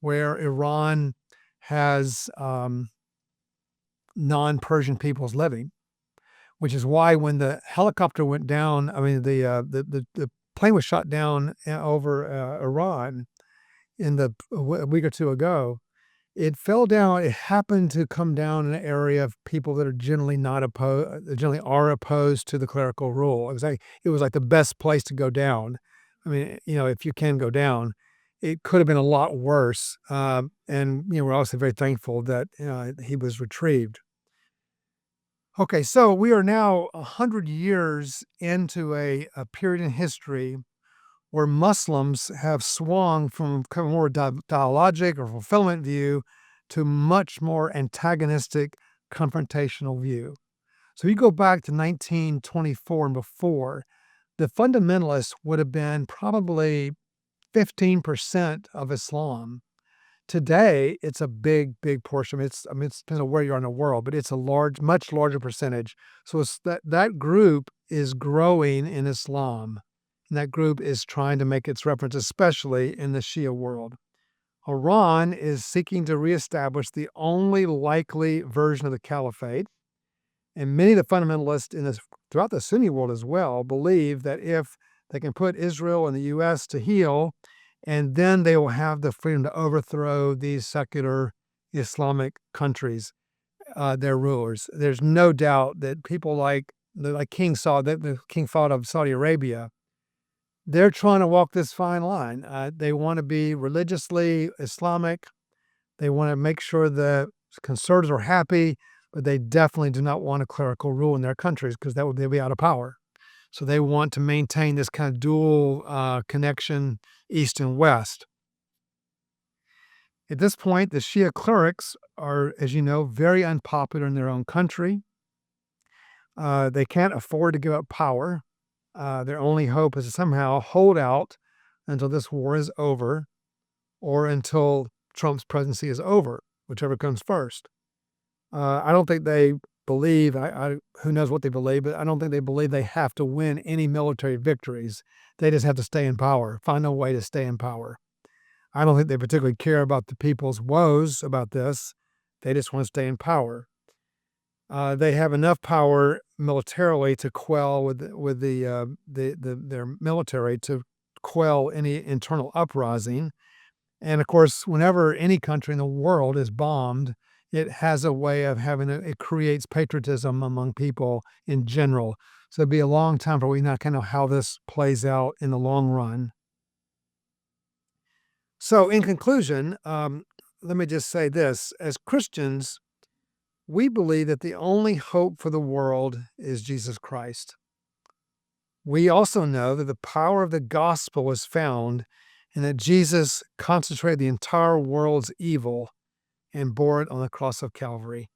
where Iran has non-Persian peoples living, which is why when the helicopter went down, I mean, the plane was shot down over Iran a week or two ago. It fell down. It happened to come down in an area of people that are generally not opposed, generally are opposed to the clerical rule. It was like the best place to go down. I mean, if you can go down, it could have been a lot worse. And we're also very thankful that he was retrieved. Okay, so we are now 100 years into a period in history where Muslims have swung from kind of more dialogic or fulfillment view to much more antagonistic, confrontational view. So you go back to 1924 and before, the fundamentalists would have been probably 15% of Islam. Today, it's a big, big portion. It depends on where you are in the world, but it's a much larger percentage. So it's that group is growing in Islam. And that group is trying to make its reference, especially in the Shia world. Iran is seeking to reestablish the only likely version of the caliphate. And many of the fundamentalists throughout the Sunni world as well believe that if they can put Israel and the U.S. to heel, and then they will have the freedom to overthrow these secular Islamic countries, their rulers. There's no doubt that people like King Saud, the King Fahd of Saudi Arabia, they're trying to walk this fine line. They want to be religiously Islamic. They want to make sure the conservatives are happy, but they definitely do not want a clerical rule in their countries because they'll be out of power. So they want to maintain this kind of dual connection, East and West. At this point, the Shia clerics are, as you know, very unpopular in their own country. They can't afford to give up power. Their only hope is to somehow hold out until this war is over or until Trump's presidency is over, whichever comes first. I don't think they believe, who knows what they believe, but I don't think they believe they have to win any military victories. They just have to stay in power, find a way to stay in power. I don't think they particularly care about the people's woes about this. They just want to stay in power. They have enough power militarily to quell their military to quell any internal uprising. And of course, whenever any country in the world is bombed, it has a way of it creates patriotism among people in general. So it'd be a long time before we not kind of how this plays out in the long run. So in conclusion, let me just say this. As Christians, we believe that the only hope for the world is Jesus Christ. We also know that the power of the gospel is found in that Jesus concentrated the entire world's evil and bore it on the cross of Calvary.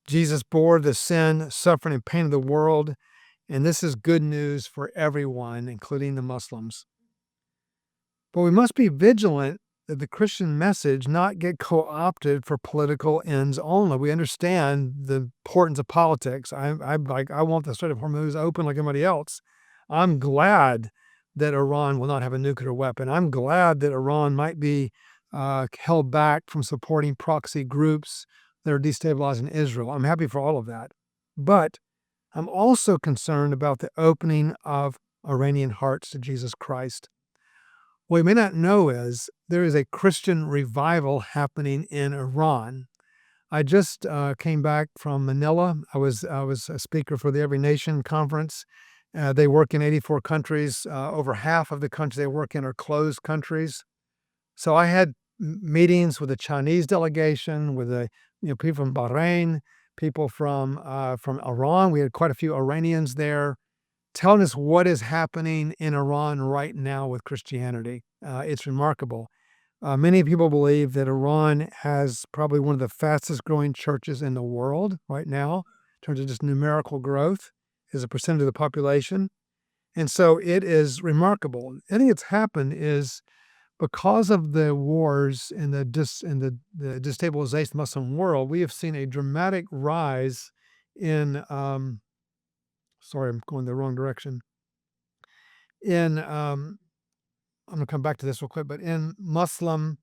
Jesus bore the sin, suffering, and pain of the world, and this is good news for everyone, including the Muslims. But we must be vigilant that the Christian message not get co-opted for political ends only. We understand the importance of politics. I want the Strait of Hormuz open like everybody else. I'm glad that Iran will not have a nuclear weapon. I'm glad that Iran might be held back from supporting proxy groups that are destabilizing Israel. I'm happy for all of that. But I'm also concerned about the opening of Iranian hearts to Jesus Christ. What you may not know is there is a Christian revival happening in Iran. I just came back from Manila. I was a speaker for the Every Nation conference. They work in 84 countries. Over half of the countries they work in are closed countries. So I had meetings with the Chinese delegation, with the people from Bahrain, people from Iran. We had quite a few Iranians there, telling us what is happening in Iran right now with Christianity. It's remarkable. Many people believe that Iran has probably one of the fastest growing churches in the world right now, in terms of just numerical growth as a percentage of the population. And so it is remarkable. I think it's happened is because of the wars and the destabilization of the Muslim world, we have seen a dramatic rise in sorry, I'm going the wrong direction. In I'm going to come back to this real quick, but in Muslim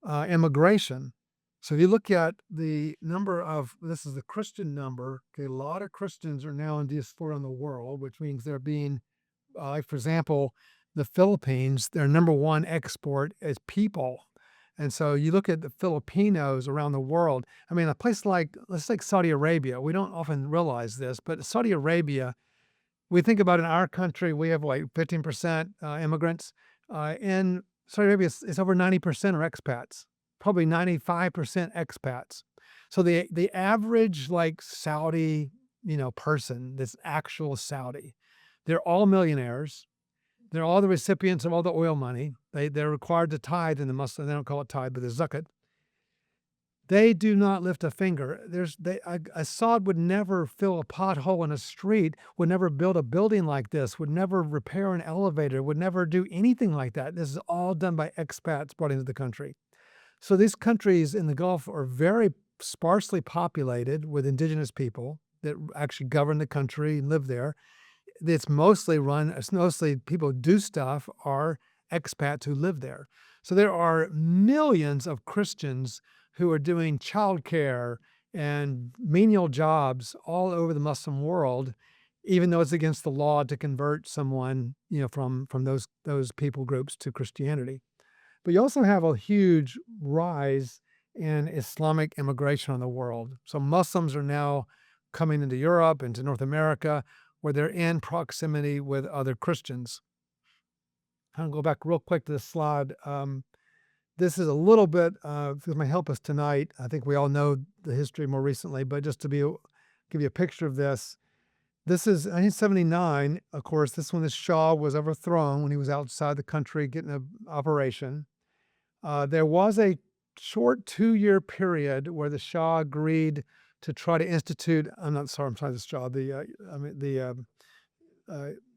immigration. So if you look at the number of, this is the Christian number, okay, a lot of Christians are now in diaspora in the world, which means they're being, like for example, the Philippines, their number one export is people. And so you look at the Filipinos around the world. I mean, a place like, let's take Saudi Arabia. We don't often realize this, but Saudi Arabia, we think about in our country, we have like 15% immigrants. In Saudi Arabia, it's over 90% are expats, probably 95% expats. So the average like Saudi, person that's actual Saudi, they're all millionaires. They're all the recipients of all the oil money. They're required to tithe in the Muslim. They don't call it tithe, but the zakat. They do not lift a finger. Assad would never fill a pothole in a street, would never build a building like this, would never repair an elevator, would never do anything like that. This is all done by expats brought into the country. So these countries in the Gulf are very sparsely populated with indigenous people that actually govern the country and live there. It's mostly people who do stuff are expats who live there. So there are millions of Christians who are doing childcare and menial jobs all over the Muslim world, even though it's against the law to convert someone, from those people groups to Christianity. But you also have a huge rise in Islamic immigration on the world. So Muslims are now coming into Europe, into North America, where they're in proximity with other Christians. I'll go back real quick to this slide. This is a little bit, this may help us tonight. I think we all know the history more recently, but just to give you a picture of this. This is 1979. Of course, this when the Shah was overthrown, when he was outside the country getting an operation. There was a short 2-year period where the Shah agreed to try to institute. The Shah.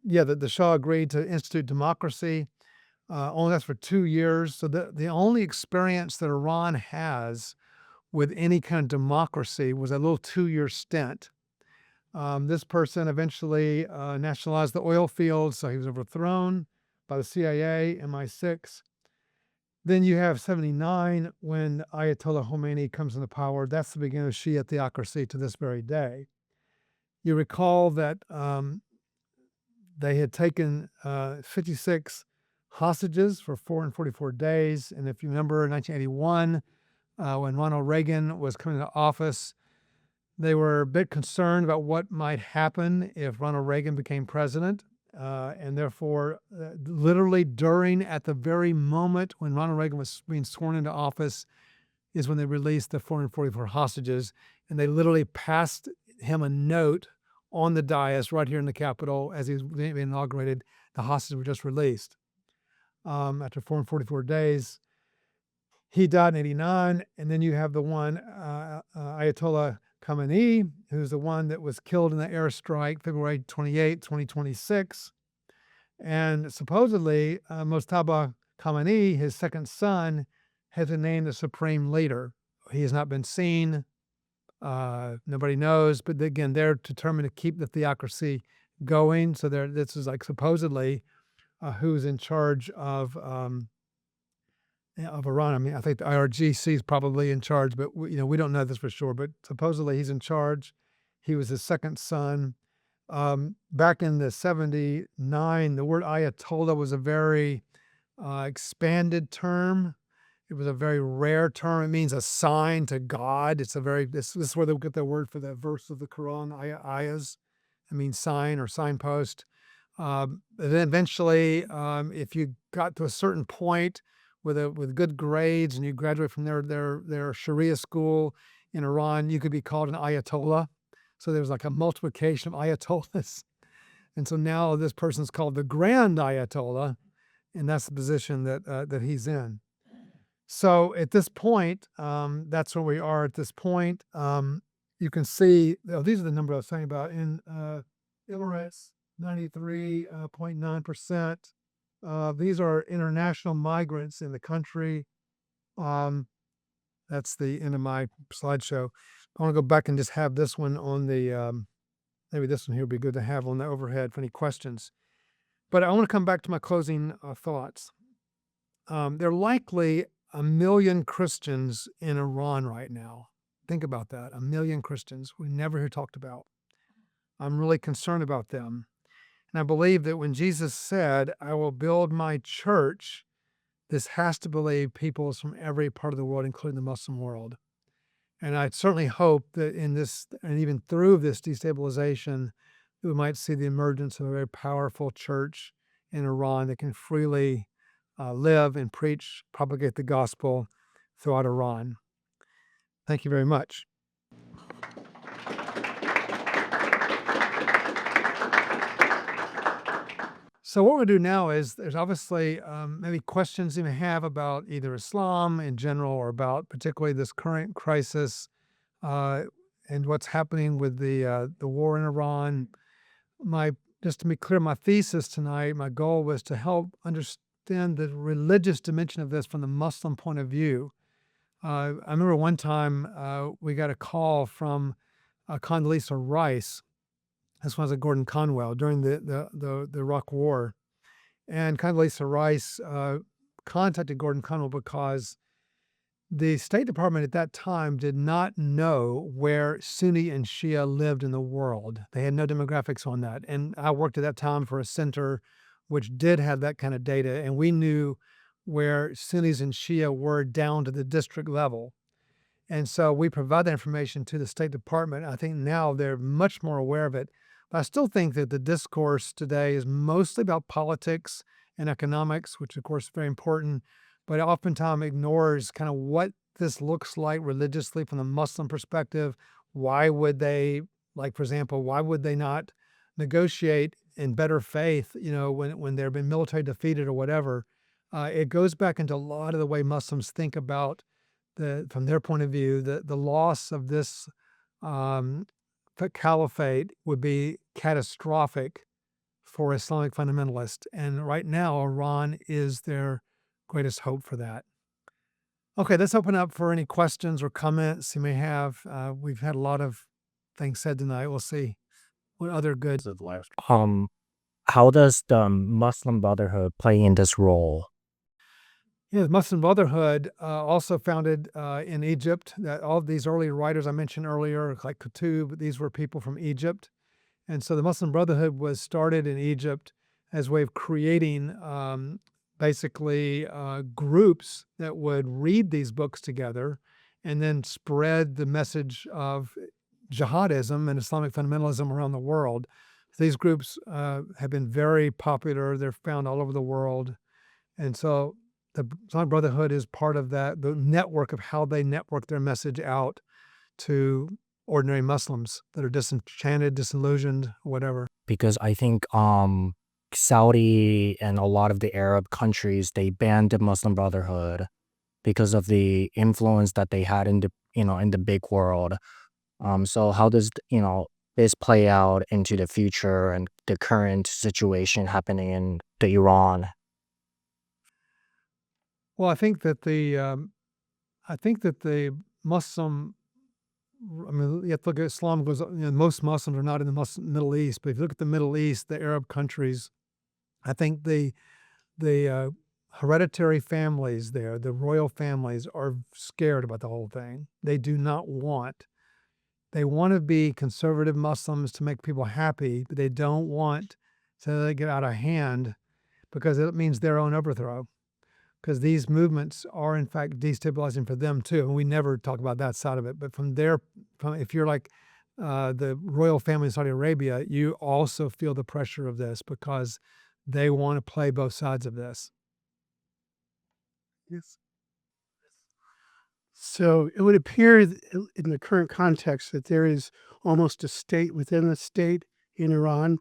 The Shah agreed to institute democracy. Only that's for 2 years. So the only experience that Iran has with any kind of democracy was a little 2-year stint. This person eventually nationalized the oil fields, so he was overthrown by the CIA, MI6. Then you have 79 when Ayatollah Khomeini comes into power. That's the beginning of Shia theocracy to this very day. You recall that they had taken 56 hostages for 444 days. And if you remember 1981, when Ronald Reagan was coming to office, they were a bit concerned about what might happen if Ronald Reagan became president. And therefore, literally at the very moment when Ronald Reagan was being sworn into office, is when they released the 444 hostages. And they literally passed him a note on the dais right here in the Capitol as he was being inaugurated. The hostages were just released. After 444 days, he died in 89. And then you have the one, Ayatollah Khamenei, who's the one that was killed in the airstrike February 28, 2026. And supposedly, Mojtaba Khamenei, his second son, has been named the supreme leader. He has not been seen. Nobody knows. But again, they're determined to keep the theocracy going. So this is like supposedly who's in charge of Iran. I mean, I think the IRGC is probably in charge, but we don't know this for sure. But supposedly he's in charge. He was his second son. Back in the 79, the word Ayatollah was a very expanded term. It was a very rare term. It means a sign to God. This is where they get their word for that verse of the Quran, ayahs. It means sign or signpost. Then eventually, if you got to a certain point with good grades and you graduate from their Sharia school in Iran, you could be called an Ayatollah. So there was like a multiplication of Ayatollahs. And so now this person's called the Grand Ayatollah, and that's the position that he's in. So at this point, that's where we are at this point. You can see, these are the numbers I was saying about in immigrants, 93.9%. These are international migrants in the country. That's the end of my slideshow. I want to go back and just have this one on the, maybe this one here would be good to have on the overhead for any questions. But I want to come back to my closing thoughts. There are likely 1 million Christians in Iran right now. Think about that, 1 million Christians we never hear talked about. I'm really concerned about them. And I believe that when Jesus said, I will build my church, this has to believe people from every part of the world, including the Muslim world. And I certainly hope that in this, and even through this destabilization, we might see the emergence of a very powerful church in Iran that can freely live and preach, propagate the gospel throughout Iran. Thank you very much. So what we're going to do now is there's obviously maybe questions you may have about either Islam in general or about particularly this current crisis and what's happening with the war in Iran. Just to be clear, my thesis tonight, my goal was to help understand the religious dimension of this from the Muslim point of view. I remember one time we got a call from Condoleezza Rice. This was at Gordon Conwell during the Iraq War. And Condoleezza Rice contacted Gordon Conwell because the State Department at that time did not know where Sunni and Shia lived in the world. They had no demographics on that. And I worked at that time for a center which did have that kind of data, and we knew where Sunnis and Shia were down to the district level. And so we provide that information to the State Department. I think now they're much more aware of it. But I still think that the discourse today is mostly about politics and economics, which of course is very important, but it oftentimes ignores kind of what this looks like religiously from the Muslim perspective. Why would they, like, for example, why would they not negotiate in better faith, when they've been military defeated or whatever? It goes back into a lot of the way Muslims think about from their point of view, the loss of this caliphate would be catastrophic for Islamic fundamentalists. And right now, Iran is their greatest hope for that. Okay, let's open up for any questions or comments you may have. We've had a lot of things said tonight. We'll see what other good. How does the Muslim Brotherhood play in this role? Yeah, the Muslim Brotherhood also founded in Egypt. All of these early writers I mentioned earlier, like Qutb, these were people from Egypt. And so the Muslim Brotherhood was started in Egypt as a way of creating basically groups that would read these books together and then spread the message of jihadism and Islamic fundamentalism around the world. These groups have been very popular. They're found all over the world. And so the Islamic Brotherhood is part of that, the network of how they network their message out to ordinary Muslims that are disenchanted, disillusioned, whatever. Because I think Saudi and a lot of the Arab countries, they banned the Muslim Brotherhood because of the influence that they had in the big world. So how does this play out into the future and the current situation happening in the Iran? Well, I think that the Muslim, you have to look at Islam goes, most Muslims are not in the Middle East, but if you look at the Middle East, the Arab countries, I think the hereditary families there, the royal families, are scared about the whole thing. They do not want. They want to be conservative Muslims to make people happy, but they don't want to get out of hand because it means their own overthrow. because these movements are in fact destabilizing for them too. And we never talk about that side of it. But if you're like the royal family in Saudi Arabia, you also feel the pressure of this because they want to play both sides of this. Yes. So it would appear in the current context that there is almost a state within the state in Iran,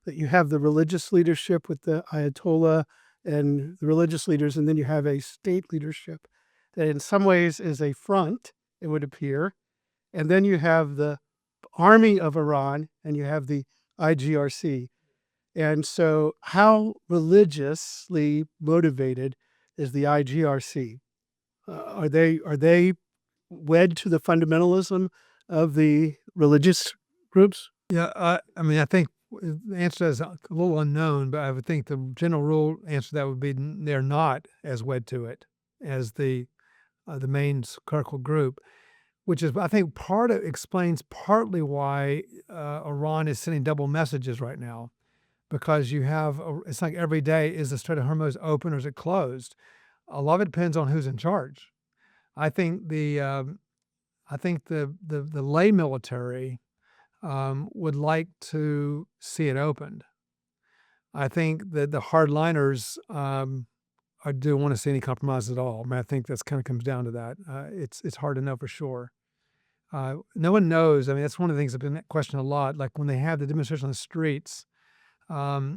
that you have the religious leadership with the Ayatollah and the religious leaders, and then you have a state leadership that in some ways is a front, it would appear. And then you have the army of Iran and you have the IGRC. And so how religiously motivated is the IGRC? Are they wed to the fundamentalism of the religious groups? Yeah, I mean, I think the answer is a little unknown, but I would think the general rule answer to that would be they're not as wed to it as the main clerical group, which is, I think, explains partly why Iran is sending double messages right now, because you have it's like every day, is the Strait of Hormuz open or is it closed? A lot of it depends on who's in charge. I think the lay military would like to see it opened. I think that the hardliners I do want to see any compromise at all. I mean, I think that's kind of comes down to that. It's hard to know for sure. No one knows. I mean, that's one of the things that's been questioned a lot. Like when they have the demonstration on the streets, at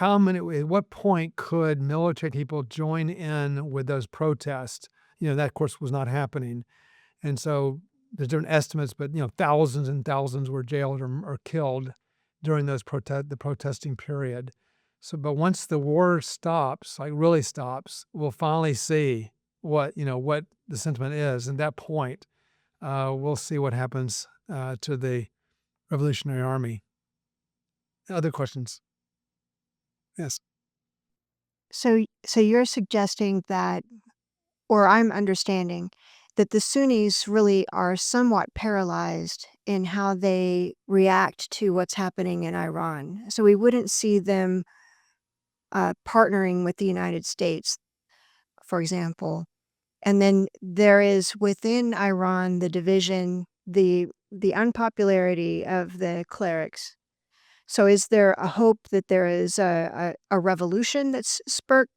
what point could military people join in with those protests? That of course was not happening. And so there's different estimates, but thousands and thousands were jailed or killed during the protesting period. So, but once the war stops, like really stops, we'll finally see what the sentiment is. And at that point, we'll see what happens to the Revolutionary Army. Other questions? Yes. So you're suggesting that, or I'm understanding, that the Sunnis really are somewhat paralyzed in how they react to what's happening in Iran. So we wouldn't see them partnering with the United States, for example. And then there is within Iran the division, the unpopularity of the clerics. So is there a hope that there is a revolution that's sparked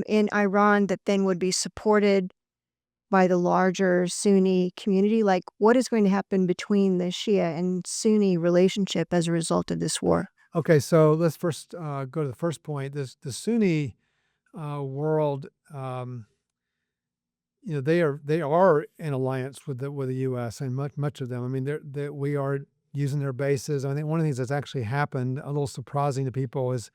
in Iran that then would be supported by the larger Sunni community? Like, what is going to happen between the Shia and Sunni relationship as a result of this war? Okay, so let's first go to the first point. The Sunni world, they are in alliance with the U.S. and much of them. I mean, we are using their bases. I think one of the things that's actually happened, a little surprising to people, is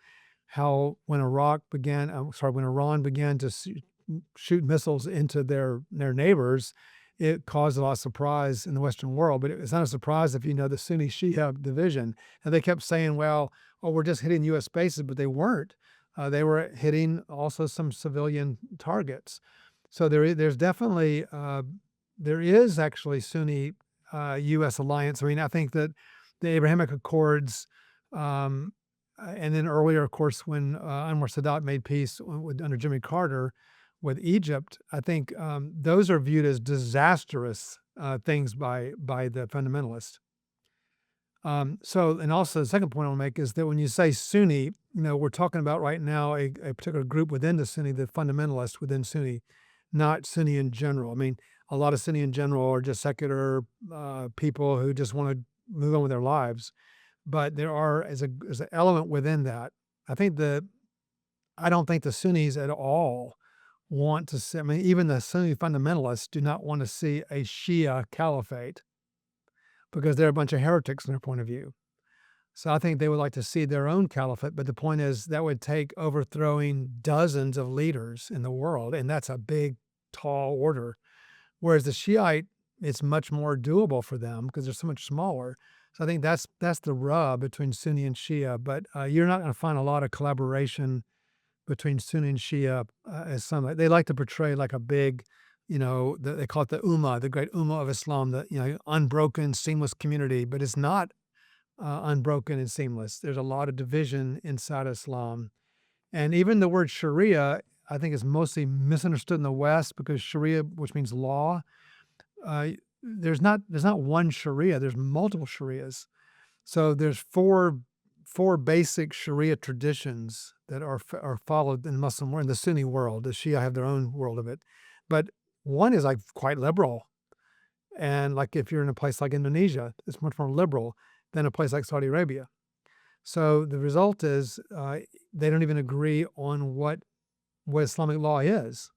how when Iran began to shoot missiles into their neighbors, it caused a lot of surprise in the Western world. But it's not a surprise if you know the Sunni Shia division. And they kept saying, well, we're just hitting U.S. bases, but they weren't. They were hitting also some civilian targets. So there's definitely, there is actually Sunni U.S. alliance. I mean, I think that the Abrahamic Accords, and then earlier, of course, when Anwar Sadat made peace under Jimmy Carter with Egypt, I think those are viewed as disastrous things by the fundamentalists. And also the second point I want to make is that when you say Sunni, we're talking about right now a particular group within the Sunni, the fundamentalists within Sunni, not Sunni in general. I mean, a lot of Sunni in general are just secular people who just want to move on with their lives. But there are, as an element within that, I don't think the Sunnis at all want to see, I mean, even the Sunni fundamentalists do not want to see a Shia caliphate because they're a bunch of heretics in their point of view. So I think they would like to see their own caliphate, but the point is that would take overthrowing dozens of leaders in the world, and that's a big, tall order. Whereas the Shiite, it's much more doable for them because they're so much smaller. So I think that's the rub between Sunni and Shia, but you're not going to find a lot of collaboration between Sunni and Shia they like to portray like a big, they call it the Ummah, the great Ummah of Islam, the unbroken, seamless community, but it's not unbroken and seamless. There's a lot of division inside Islam, And even the word Sharia, I think, is mostly misunderstood in the West because Sharia, which means law, uh, there's not one Sharia. There's multiple Sharias. So there's four basic Sharia traditions that are followed in Muslim world, in the Sunni world. The Shia have their own world of it, but one is like quite liberal, and like if you're in a place like Indonesia, it's much more liberal than a place like Saudi Arabia. So the result is they don't even agree on what Islamic law is.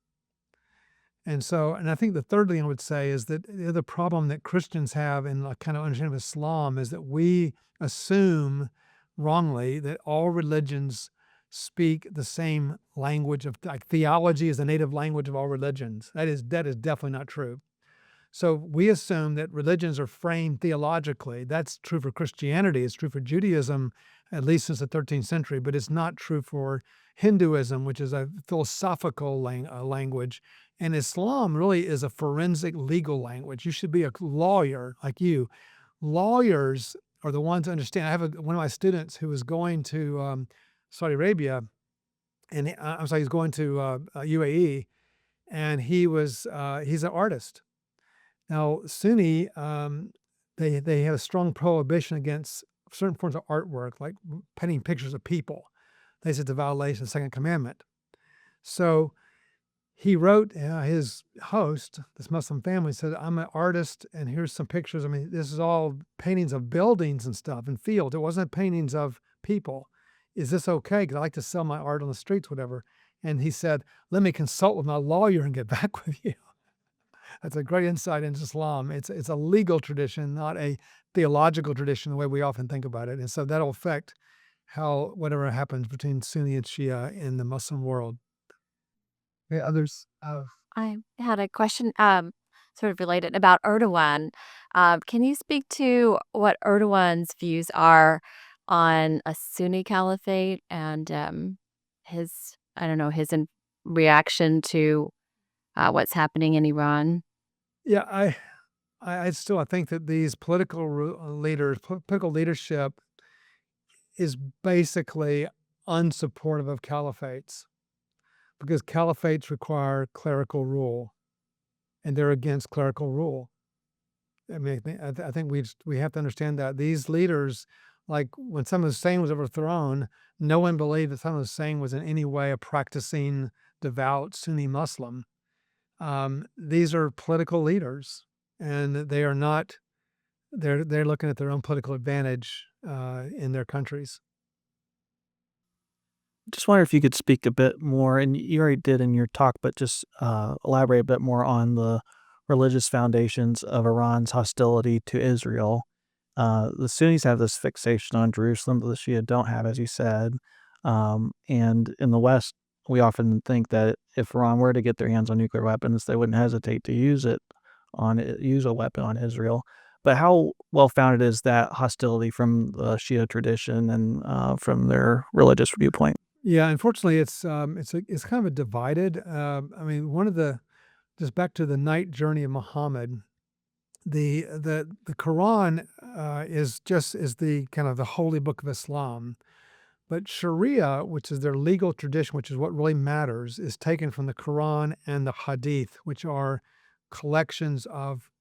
And so, and I think the third thing I would say is that the other problem that Christians have in a kind of understanding of Islam is that we assume wrongly that all religions speak the same language of, like, theology is the native language of all religions. That is definitely not true. So we assume that religions are framed theologically. That's true for Christianity. It's true for Judaism, at least since the 13th century, but it's not true for Hinduism, which is a philosophical language. And Islam really is a forensic legal language. You should be a lawyer like you. Lawyers are the ones who understand. I have one of my students who was going to Saudi Arabia, and he's going to UAE, and he's an artist. Now, Sunni, they have a strong prohibition against certain forms of artwork, like painting pictures of people. They said it's a violation of the second commandment. So he wrote, his host, this Muslim family, said, I'm an artist, and here's some pictures. I mean, this is all paintings of buildings and stuff and fields. It wasn't paintings of people. Is this okay? Because I like to sell my art on the streets, whatever. And he said, let me consult with my lawyer and get back with you. That's a great insight into Islam. It's a legal tradition, not a theological tradition, the way we often think about it. And so that'll affect how whatever happens between Sunni and Shia in the Muslim world. Okay, others? I had a question, sort of related about Erdogan. Can you speak to what Erdogan's views are on a Sunni caliphate and his, I don't know, his reaction to what's happening in Iran? Yeah, I think that these political leaders, political leadership is basically unsupportive of caliphates because caliphates require clerical rule, and they're against clerical rule. I mean, I think we have to understand that these leaders, like when Saddam Hussein was overthrown, no one believed that Saddam Hussein was in any way a practicing devout Sunni Muslim. These are political leaders, and they are not. They're looking at their own political advantage in their countries. Just wonder if you could speak a bit more, and you already did in your talk, but just elaborate a bit more on the religious foundations of Iran's hostility to Israel. The Sunnis have this fixation on Jerusalem, but the Shia don't have, as you said. And in the West, we often think that if Iran were to get their hands on nuclear weapons, they wouldn't hesitate to use a weapon on Israel. But how well-founded is that hostility from the Shia tradition and from their religious viewpoint? Yeah, unfortunately, it's kind of a divided. I mean, just back to the night journey of Muhammad, the Quran is the kind of the holy book of Islam, but Sharia, which is their legal tradition, which is what really matters, is taken from the Quran and the Hadith, which are collections of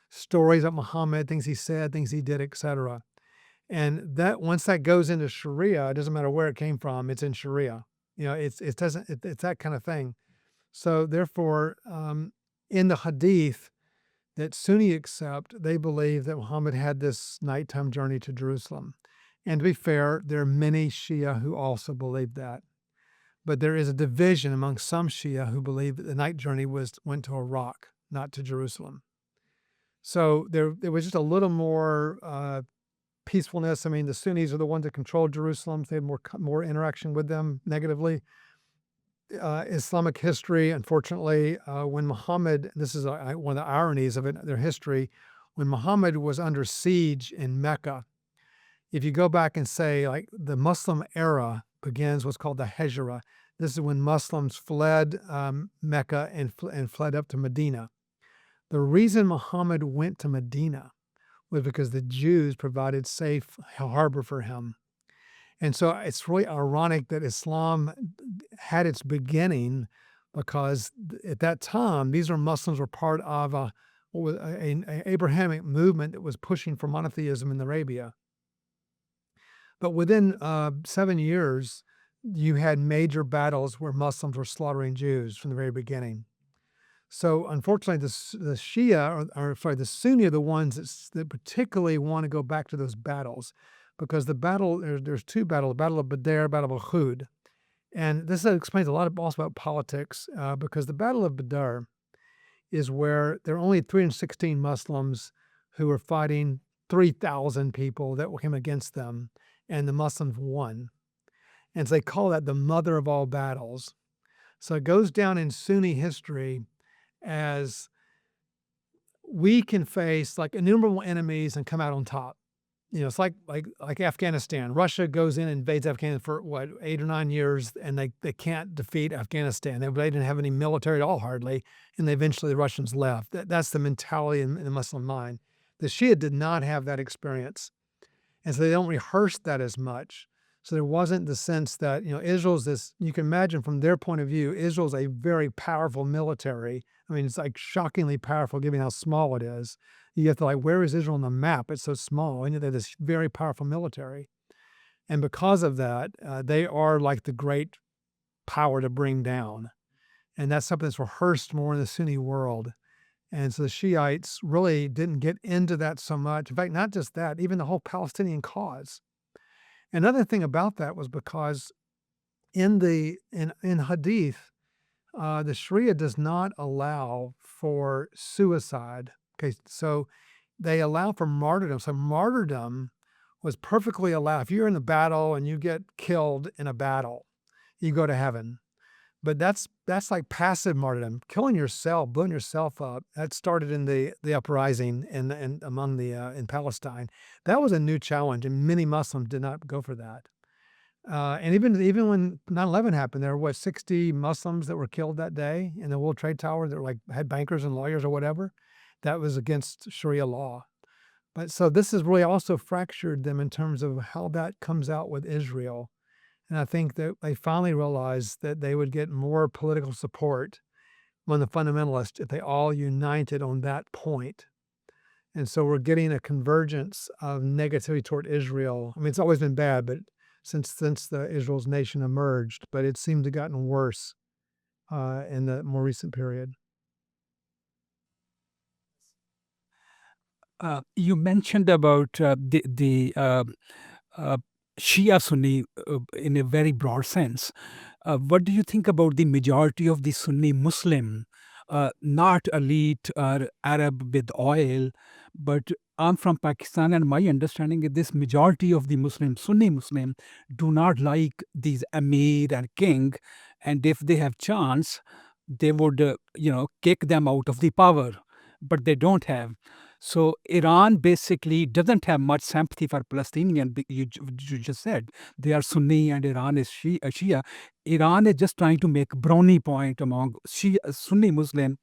stories of Muhammad, things he said, things he did, etc. And that once that goes into Sharia, it doesn't matter where it came from, it's in Sharia. It's that kind of thing. So therefore, in the Hadith that Sunni accept, they believe that Muhammad had this nighttime journey to Jerusalem. And to be fair, there are many Shia who also believe that. But there is a division among some Shia who believe that the night journey went to Iraq, not to Jerusalem. So there was just a little more peacefulness. I mean, the Sunnis are the ones that control Jerusalem. So they had more interaction with them negatively. Islamic history, unfortunately, when Muhammad, this is one of the ironies of their history, when Muhammad was under siege in Mecca, if you go back and say, like, the Muslim era begins what's called the Hijra. This is when Muslims fled Mecca and fled up to Medina. The reason Muhammad went to Medina was because the Jews provided safe harbor for him. And so it's really ironic that Islam had its beginning because at that time, these Muslims were part of an Abrahamic movement that was pushing for monotheism in Arabia. But within 7 years, you had major battles where Muslims were slaughtering Jews from the very beginning. So unfortunately, the Shia, or sorry, the Sunni are the ones that particularly want to go back to those battles, because the battle there's two battles: the Battle of Badr, Battle of Uhud, and this explains a lot also about politics, because the Battle of Badr is where there are only 316 Muslims who were fighting 3,000 people that came against them, and the Muslims won. And so they call that the mother of all battles. So it goes down in Sunni history as we can face like innumerable enemies and come out on top. It's like Afghanistan. Russia goes in and invades Afghanistan for what, 8 or 9 years, and they can't defeat Afghanistan. They didn't have any military at all, hardly, and eventually the Russians left. That's the mentality in the Muslim mind. The Shia did not have that experience, and so they don't rehearse that as much. So there wasn't the sense that, Israel's this, you can imagine from their point of view, Israel's a very powerful military. I mean, it's like shockingly powerful given how small it is. You have to where is Israel on the map? It's so small. And they're this very powerful military. And because of that, they are like the great power to bring down. And that's something that's rehearsed more in the Sunni world. And so the Shiites really didn't get into that so much. In fact, not just that, even the whole Palestinian cause. Another thing about that was because in Hadith, the Sharia does not allow for suicide. Okay, so they allow for martyrdom. So martyrdom was perfectly allowed. If you're in a battle and you get killed in a battle, you go to heaven. But that's like passive martyrdom, killing yourself, blowing yourself up. That started in the uprising in Palestine. That was a new challenge, and many Muslims did not go for that. And even when 9/11 happened, there were 60 Muslims that were killed that day in the World Trade Tower that were had bankers and lawyers or whatever. That was against Sharia law. But so this has really also fractured them in terms of how that comes out with Israel. And I think that they finally realized that they would get more political support when the fundamentalists, if they all united on that point. And so we're getting a convergence of negativity toward Israel. I mean, it's always been bad, but since the Israel's nation emerged, but it seemed to have gotten worse in the more recent period. You mentioned about the Shia Sunni in a very broad sense. What do you think about the majority of the Sunni Muslim, not elite or Arab with oil, but I'm from Pakistan, and my understanding is this majority of the Sunni Muslim, do not like these Amir and King, and if they have chance, they would, kick them out of the power, but they don't have. So Iran basically doesn't have much sympathy for Palestinian. You just said they are Sunni and Iran is Shia. Iran is just trying to make brownie point among Sunni Muslim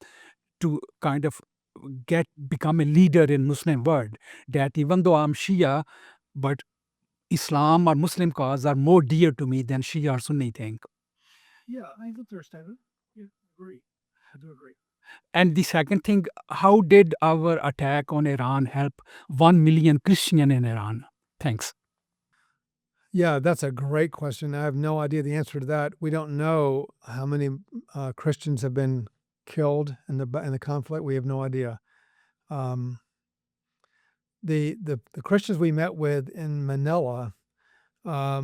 to kind of become a leader in Muslim world. That even though I'm Shia, but Islam or Muslim cause are more dear to me than Shia or Sunni thing. Yeah, I understand it. Yeah, agree. I do agree. And the second thing, how did our attack on Iran help 1 million Christian in Iran? Thanks. Yeah, that's a great question. I have no idea the answer to that. We don't know how many Christians have been killed in the conflict. We have no idea. The Christians we met with in Manila, at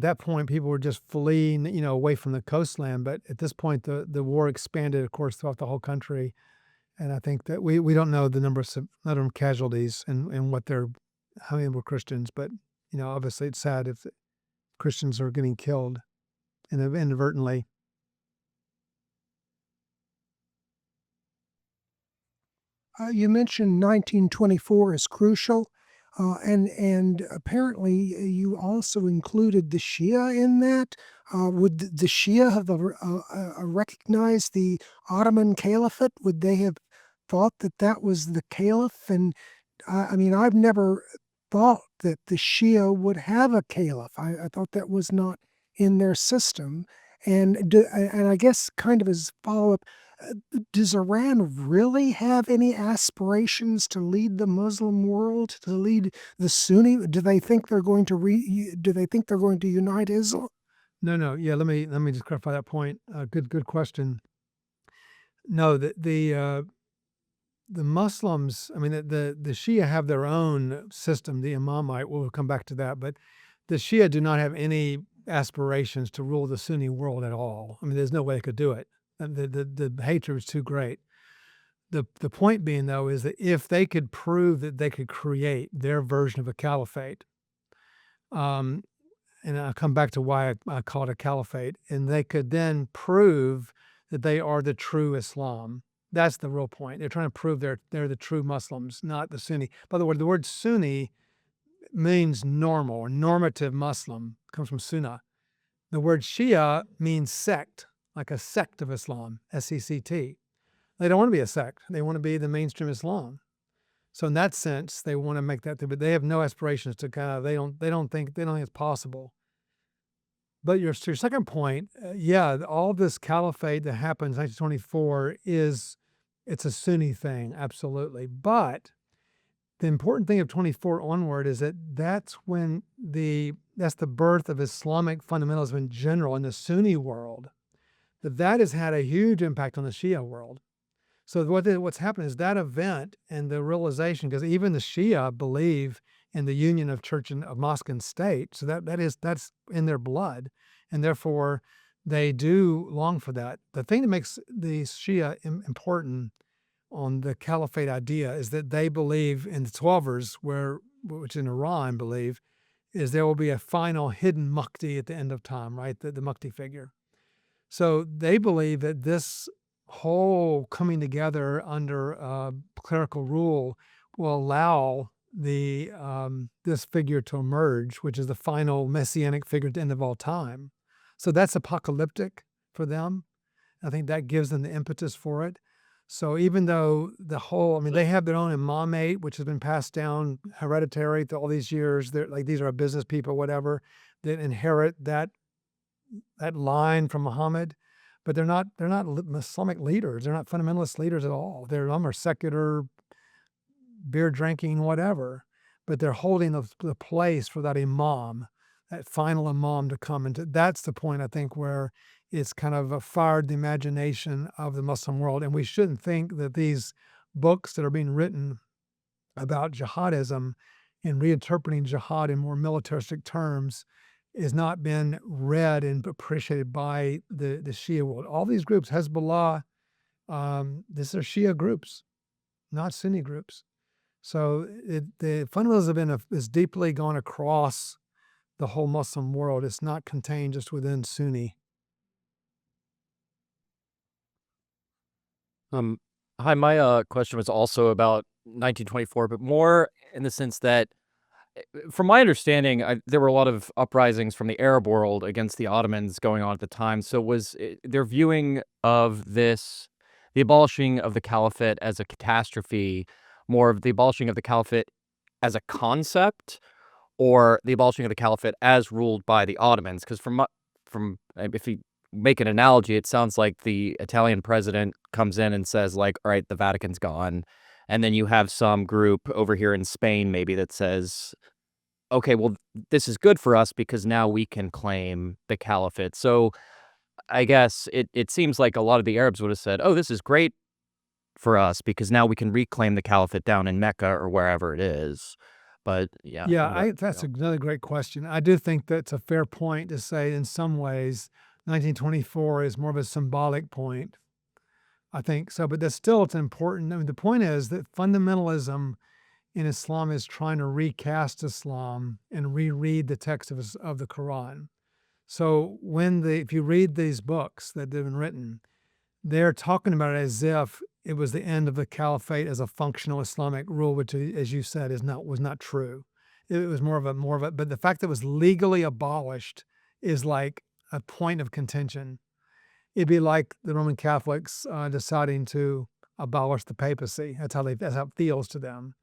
that point, people were just fleeing, away from the coastland. But at this point, the war expanded, of course, throughout the whole country. And I think that we don't know the number of casualties and how many were Christians. But, obviously it's sad if Christians are getting killed inadvertently. You mentioned 1924 is crucial, and apparently you also included the Shia in that. Would the Shia have recognized the Ottoman Caliphate? Would they have thought that that was the caliph? And I mean, I've never thought that the Shia would have a caliph. I thought that was not in their system. And I guess kind of as follow-up, does Iran really have any aspirations to lead the Muslim world, to lead the Sunni? Do they think they're going to unite Islam? No. Yeah, let me just clarify that point. Good question. No, the Muslims, I mean, the Shia have their own system, the Imamite. We'll come back to that, but the Shia do not have any aspirations to rule the Sunni world at all. I mean, there's no way they could do it. The hatred is too great. The point being, though, is that if they could prove that they could create their version of a caliphate, and I'll come back to why I call it a caliphate, and they could then prove that they are the true Islam. That's the real point. They're trying to prove they're the true Muslims, not the Sunni. By the way, the word Sunni means normal or normative Muslim. It comes from Sunnah. The word Shia means sect, like a sect of Islam, S-E-C-T. They don't want to be a sect. They want to be the mainstream Islam. So in that sense, they want to make that thing, but they have no aspirations to kind of, they don't think it's possible. But your second point, yeah, all this caliphate that happens in 1924 it's a Sunni thing, absolutely. But the important thing of 24 onward is that that's the birth of Islamic fundamentalism in general in the Sunni world. That has had a huge impact on the Shia world. So what's happened is that event and the realization, because even the Shia believe in the union of church and of mosque and state, so that's in their blood, and therefore they do long for that. The thing that makes the Shia important on the caliphate idea is that they believe in the Twelvers, which in Iran believe, is there will be a final hidden Mahdi at the end of time, right? The Mahdi figure. So they believe that this whole coming together under clerical rule will allow this figure to emerge, which is the final messianic figure at the end of all time. So that's apocalyptic for them. I think that gives them the impetus for it. So even though they have their own imamate, which has been passed down hereditary through all these years. They're like, these are business people, whatever, that inherit that line from Muhammad, but they're not Islamic leaders. They're not fundamentalist leaders at all. Some are secular, beer drinking, whatever, but they're holding the place for that imam, that final imam to come into. That's the point, I think, where it's kind of fired the imagination of the Muslim world. And we shouldn't think that these books that are being written about jihadism and reinterpreting jihad in more militaristic terms has not been read and appreciated by the Shia world. All these groups, Hezbollah, these are Shia groups, not Sunni groups. So the fundamentalism is deeply gone across the whole Muslim world. It's not contained just within Sunni. Hi, my question was also about 1924, but more in the sense that, from my understanding, there were a lot of uprisings from the Arab world against the Ottomans going on at the time. So was their viewing of this, the abolishing of the caliphate as a catastrophe, more of the abolishing of the caliphate as a concept, or the abolishing of the caliphate as ruled by the Ottomans? Because if you make an analogy, it sounds like the Italian president comes in and says, like, all right, the Vatican's gone. And then you have some group over here in Spain maybe that says, okay, well, this is good for us because now we can claim the caliphate. So I guess it seems like a lot of the Arabs would have said, oh, this is great for us because now we can reclaim the caliphate down in Mecca or wherever it is. But yeah. Yeah, that's another great question. I do think that's a fair point to say in some ways 1924 is more of a symbolic point. I think so, but it's important. I mean, the point is that fundamentalism in Islam is trying to recast Islam and reread the text of the Quran. So if you read these books that have been written, they're talking about it as if it was the end of the caliphate as a functional Islamic rule, which, as you said, was not true. It was more of a. But the fact that it was legally abolished is like a point of contention. It'd be like the Roman Catholics deciding to abolish the papacy. That's how it feels to them.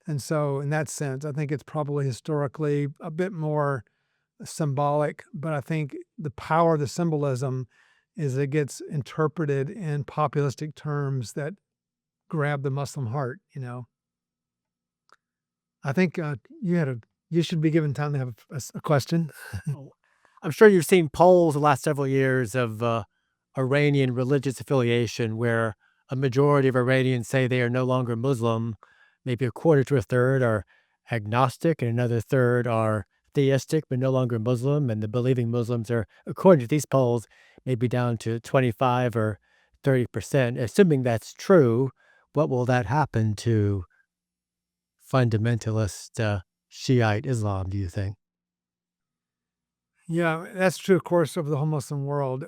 And so, in that sense, I think it's probably historically a bit more symbolic, but I think the power of the symbolism is it gets interpreted in populistic terms that grab the Muslim heart, you know. I think you should be given time to have a question. Oh, I'm sure you've seen polls the last several years of Iranian religious affiliation where a majority of Iranians say they are no longer Muslim. Maybe a quarter to a third are agnostic, and another third are theistic but no longer Muslim. And the believing Muslims are, according to these polls, maybe down to 25 or 30%. Assuming that's true, what will that happen to fundamentalist Shiite Islam, do you think? Yeah, that's true, of course, of the whole Muslim world.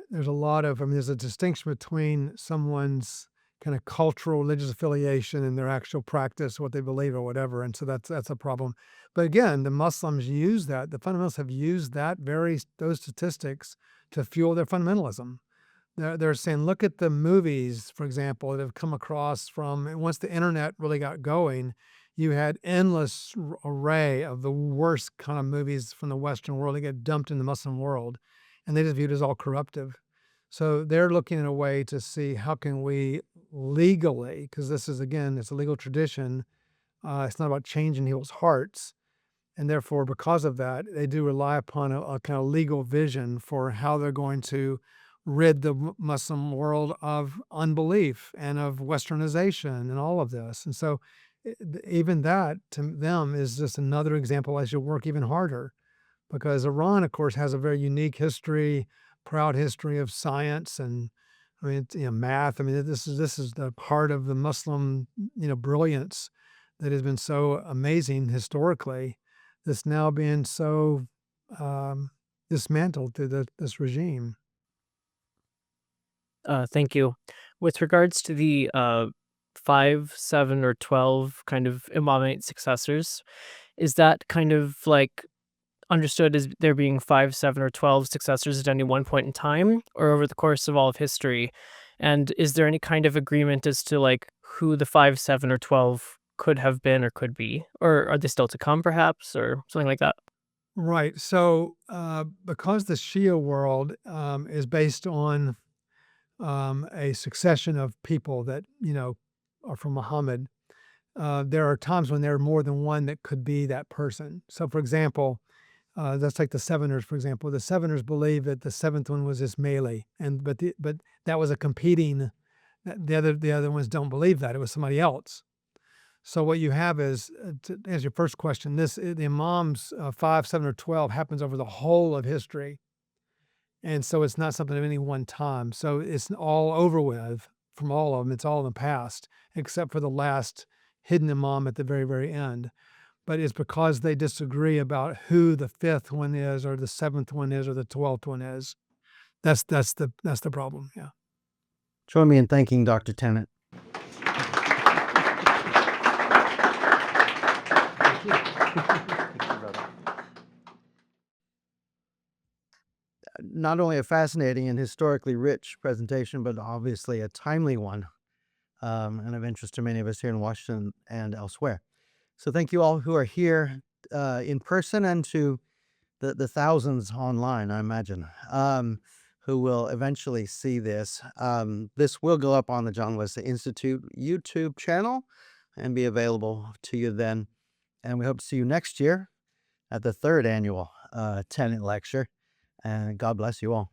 There's a lot of, I mean, there's a distinction between someone's kind of cultural religious affiliation and their actual practice, what they believe or whatever. And so that's a problem. But again, the Muslims use that, the fundamentalists have used those statistics to fuel their fundamentalism. They're saying, look at the movies, for example, that have come across from once the internet really got going. You had endless array of the worst kind of movies from the Western world that get dumped in the Muslim world, and they just viewed it as all corruptive. So they're looking at a way to see how can we legally, because this is, again, it's a legal tradition. It's not about changing people's hearts. And therefore, because of that, they do rely upon a kind of legal vision for how they're going to rid the Muslim world of unbelief and of westernization and all of this. And so even that to them is just another example I should work even harder, because Iran, of course, has a very unique history, proud history of science and, I mean, math. I mean, this is the heart of the Muslim, brilliance that has been so amazing historically, that's now being so dismantled through this regime. Thank you. With regards to the 5, 7, or 12 kind of imamate successors, is that kind of like understood as there being 5, 7, or 12 successors at any one point in time, or over the course of all of history? And is there any kind of agreement as to like who the 5, 7, or 12 could have been or could be? Or are they still to come, perhaps, or something like that? Right. So because the Shia world is based on a succession of people that, are from Muhammad, there are times when there are more than one that could be that person. So, for example, let's take the Seveners, for example. The Seveners believe that the seventh one was Ismaili, but that was a competing. The other ones don't believe that it was somebody else. So what you have is, to answer your first question, the Imams 5, 7, or 12 happens over the whole of history. And so it's not something at any one time. So it's all over with from all of them. It's all in the past, except for the last hidden imam at the very, very end. But it's because they disagree about who the fifth one is, or the seventh one is, or the 12th one is. That's the problem. Yeah. Join me in thanking Dr. Tennant. Not only a fascinating and historically rich presentation, but obviously a timely one, and of interest to many of us here in Washington and elsewhere. So thank you all who are here in person, and to the thousands online, I imagine, who will eventually see this. This will go up on the John Wesley Institute YouTube channel and be available to you then. And we hope to see you next year at the third annual Tennant Lecture. And God bless you all.